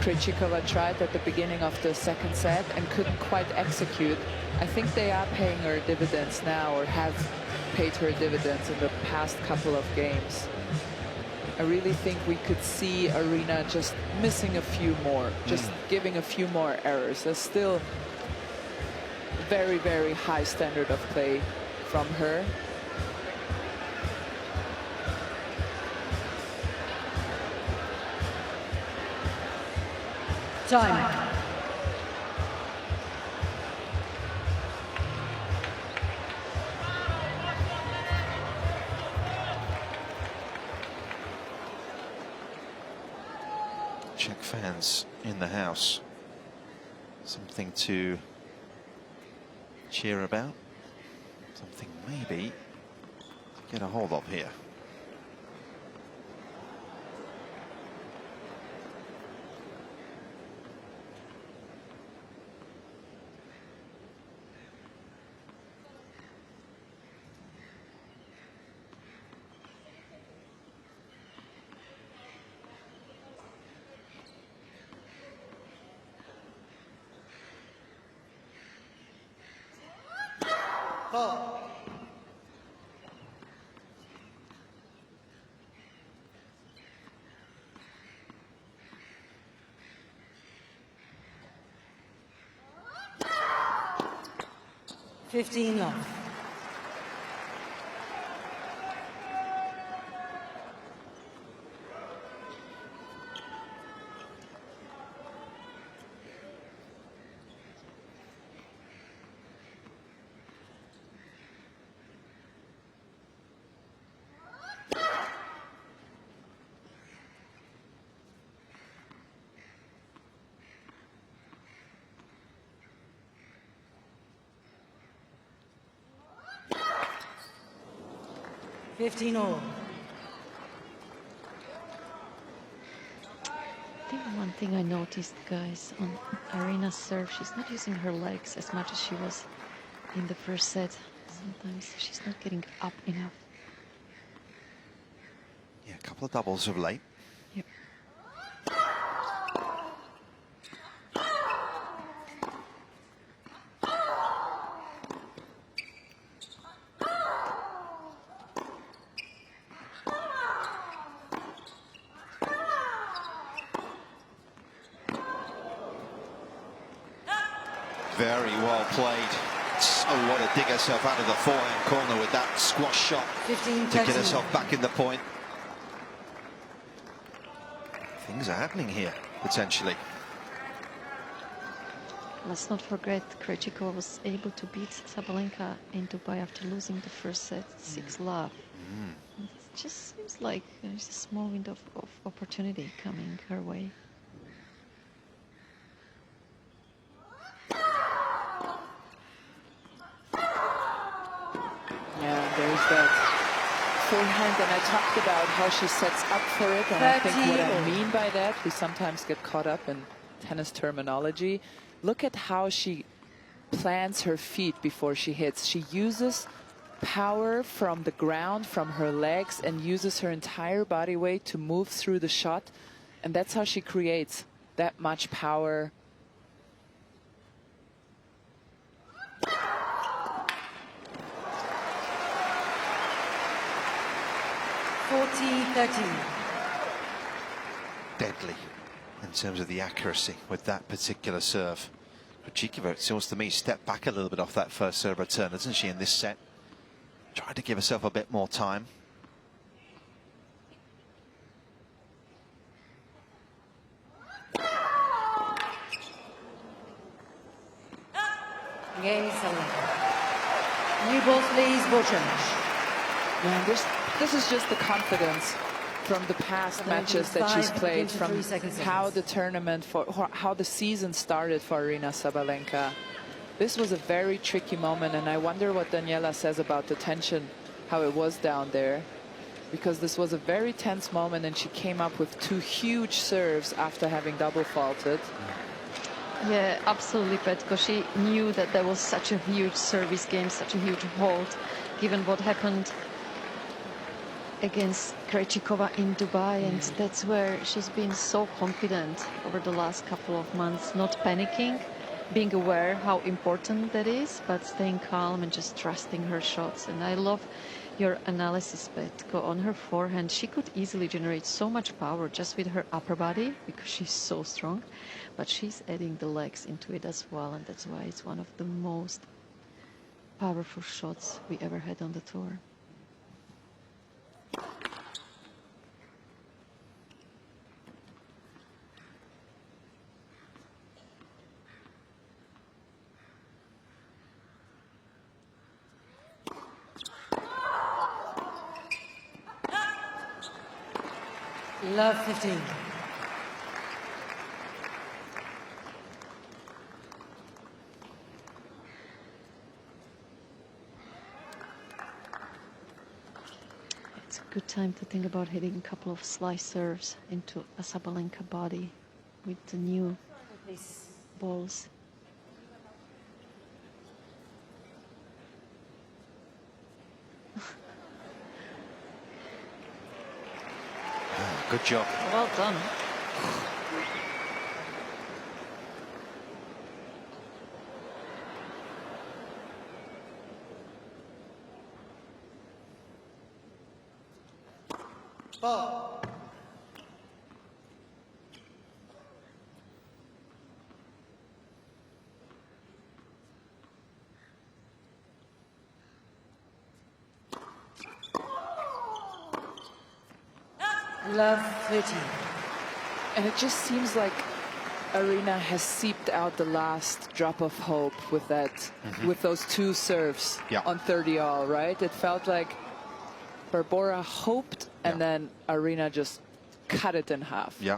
[SPEAKER 3] Krejcikova tried at the beginning of the second set and couldn't quite execute, I think they are paying her dividends now, or have paid her dividends in the past couple of games. I really think we could see Aryna just missing a few more, just giving a few more errors. There's still very, very high standard of play from her.
[SPEAKER 1] Time.
[SPEAKER 2] Czech fans in the house. Something to cheer about. Something maybe to get a hold of here.
[SPEAKER 1] Ball. Fifteen love. Fifteen all.
[SPEAKER 4] I think one thing I noticed, guys, on Aryna's serve, she's not using her legs as much as she was in the first set. Sometimes she's not getting up enough.
[SPEAKER 2] Yeah, a couple of doubles of late.
[SPEAKER 4] Yep.
[SPEAKER 2] Very well played. So what to dig herself out of the forehand corner with that squash shot
[SPEAKER 1] 15,
[SPEAKER 2] to get herself back in the point. Things are happening here, potentially.
[SPEAKER 4] Let's not forget, Krejcikova was able to beat Sabalenka in Dubai after losing the first set, 6-love. It just seems like there's a small window of opportunity coming her way.
[SPEAKER 3] Yeah, there's that forehand, and I talked about how she sets up for it, and I think what I mean by that, we sometimes get caught up in tennis terminology. Look at how she plants her feet before she hits. She uses power from the ground, from her legs, and uses her entire body weight to move through the shot, and that's how she creates that much power.
[SPEAKER 2] Deadly in terms of the accuracy with that particular serve. Krejcikova, it seems to me, stepped back a little bit off that first serve return, doesn't she, in this set? Tried to give herself a bit more time.
[SPEAKER 1] Game 7. New balls, please, Vorchench.
[SPEAKER 3] Yeah, this is just the confidence from the past matches that she's played, from how the tournament, how the season started for Aryna Sabalenka. This was a very tricky moment, and I wonder what Daniela says about the tension, how it was down there, because this was a very tense moment, and she came up with 2 huge serves after having double faulted.
[SPEAKER 4] Yeah, absolutely, Petko. She knew that there was such a huge service game, such a huge hold, given what happened against Krejcikova in Dubai, and that's where she's been so confident over the last couple of months, not panicking, being aware how important that is, but staying calm and just trusting her shots. And I love your analysis, Petko. On her forehand, she could easily generate so much power just with her upper body because she's so strong, but she's adding the legs into it as well, and that's why it's one of the most powerful shots we ever had on the tour.
[SPEAKER 1] Love 15.
[SPEAKER 4] It's a good time to think about hitting a couple of slice serves into a Sabalenka body with the new balls.
[SPEAKER 2] Good job.
[SPEAKER 4] Well done.
[SPEAKER 1] Ball. Love 13.
[SPEAKER 3] And it just seems like Aryna has seeped out the last drop of hope with that, with those two serves on 30 all, right? It felt like Barbora hoped, and then Aryna just cut it in half.
[SPEAKER 2] Yeah.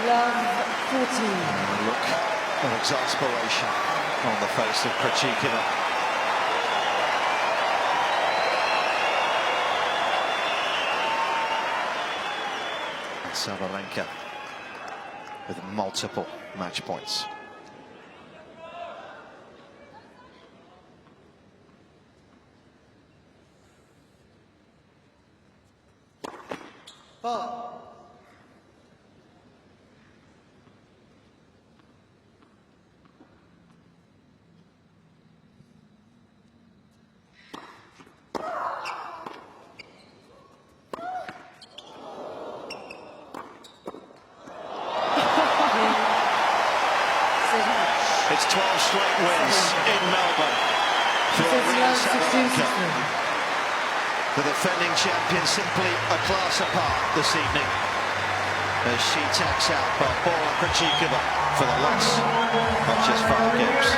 [SPEAKER 1] Love 14.
[SPEAKER 2] Look of exasperation on the face of Krejcikova. Sabalenka with multiple match points.
[SPEAKER 1] Ball.
[SPEAKER 2] It's 12 straight wins in Melbourne for Aryna Sabalenka. The defending champion simply a class apart this evening as she tacks out Barbora Krejcikova for the loss of just 5 games.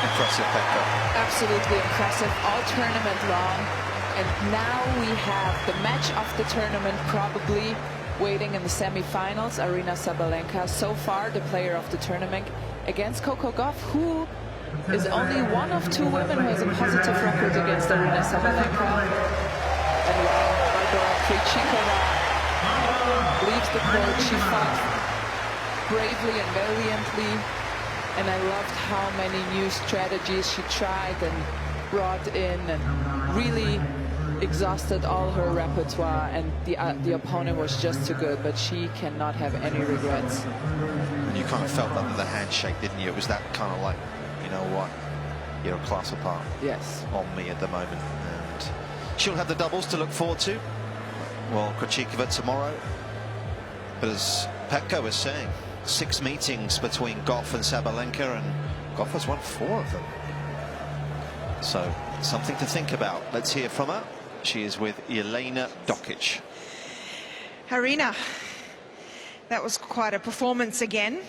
[SPEAKER 2] Impressive, Pekka.
[SPEAKER 3] Absolutely impressive, all tournament long. And now we have the match of the tournament probably waiting in the semi-finals. Aryna Sabalenka, so far the player of the tournament, against Coco Gauff, who is only one of 2 women who has a positive record against Aryna Sabalenka. And while Barbora Krejcikova leaves the court, she fought bravely and valiantly. And I loved how many new strategies she tried and brought in, and really exhausted all her repertoire, and the opponent was just too good, but she cannot have any regrets.
[SPEAKER 2] And you kind of felt that with the handshake, didn't you? It was that kind of like, you know what, you're a class apart.
[SPEAKER 3] Yes.
[SPEAKER 2] On me at the moment. And she'll have the doubles to look forward to. Well, Krejcikova tomorrow. But as Pekka was saying, 6 meetings between Gauff and Sabalenka, and Gauff has won 4 of them. So, something to think about. Let's hear from her. She is with Jelena Dokic.
[SPEAKER 5] Aryna, that was quite a performance again.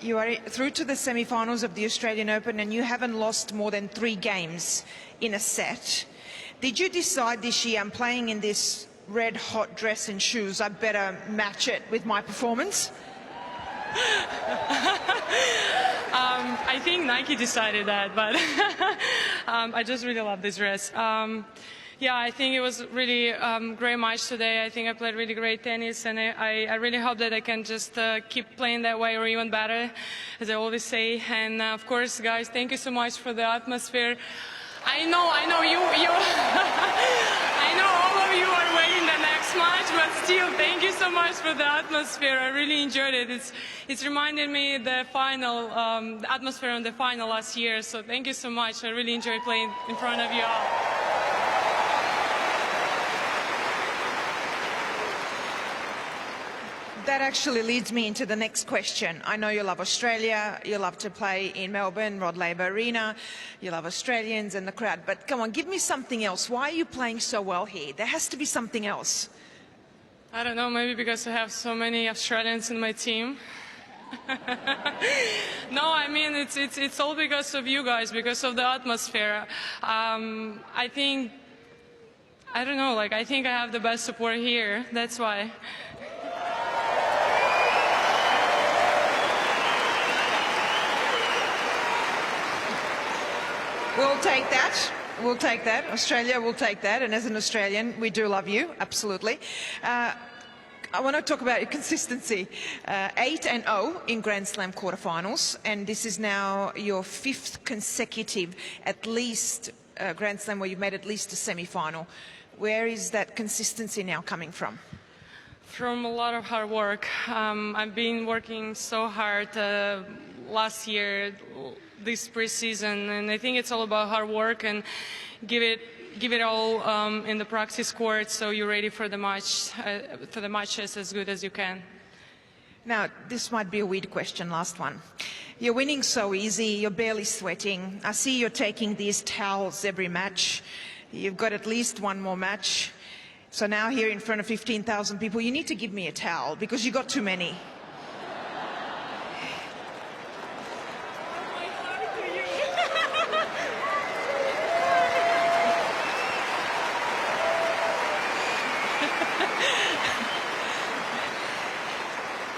[SPEAKER 5] You are through to the semi-finals of the Australian Open and you haven't lost more than 3 games in a set. Did you decide this year, I'm playing in this red hot dress and shoes, I better match it with my performance?
[SPEAKER 6] I think Nike decided that, but I just really love this dress. Yeah, I think it was really great match today. I think I played really great tennis, and I really hope that I can just keep playing that way or even better, as I always say. And of course, guys, thank you so much for the atmosphere. I know you. I know all of you are waiting the next match, but still, thank you so much for the atmosphere. I really enjoyed it. It's reminded me the final, the atmosphere on the final last year. So thank you so much. I really enjoyed playing in front of you all.
[SPEAKER 5] That actually leads me into the next question. I know you love Australia, you love to play in Melbourne, Rod Laver Arena, you love Australians and the crowd, but come on, give me something else. Why are you playing so well here? There has to be something else.
[SPEAKER 6] I don't know, maybe because I have so many Australians in my team. No, I mean, it's all because of you guys, because of the atmosphere. I think, I don't know, like, I think I have the best support here, that's why.
[SPEAKER 5] We'll take that. We'll take that. Australia will take that. And as an Australian, we do love you, absolutely. I want to talk about your consistency. 8-0 in Grand Slam quarterfinals, and this is now your 5th consecutive, at least, Grand Slam where you've made at least a semi-final. Where is that consistency now coming from?
[SPEAKER 6] From a lot of hard work. I've been working so hard last year, this preseason, and I think it's all about hard work and give it all in the practice court, so you're ready for the matches as good as you can.
[SPEAKER 5] Now, this might be a weird question, last one. You're winning so easy, you're barely sweating. I see you're taking these towels every match. You've got at least one more match. So now here in front of 15,000 people, you need to give me a towel because you got too many.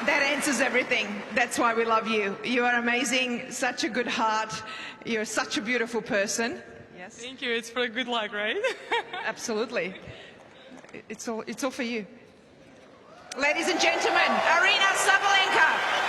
[SPEAKER 5] That answers everything. That's why we love you. You are amazing, such a good heart. You're such a beautiful person. Yes.
[SPEAKER 6] Thank you. It's for good luck, right?
[SPEAKER 5] Absolutely. It's all for you. Ladies and gentlemen, Aryna Sabalenka.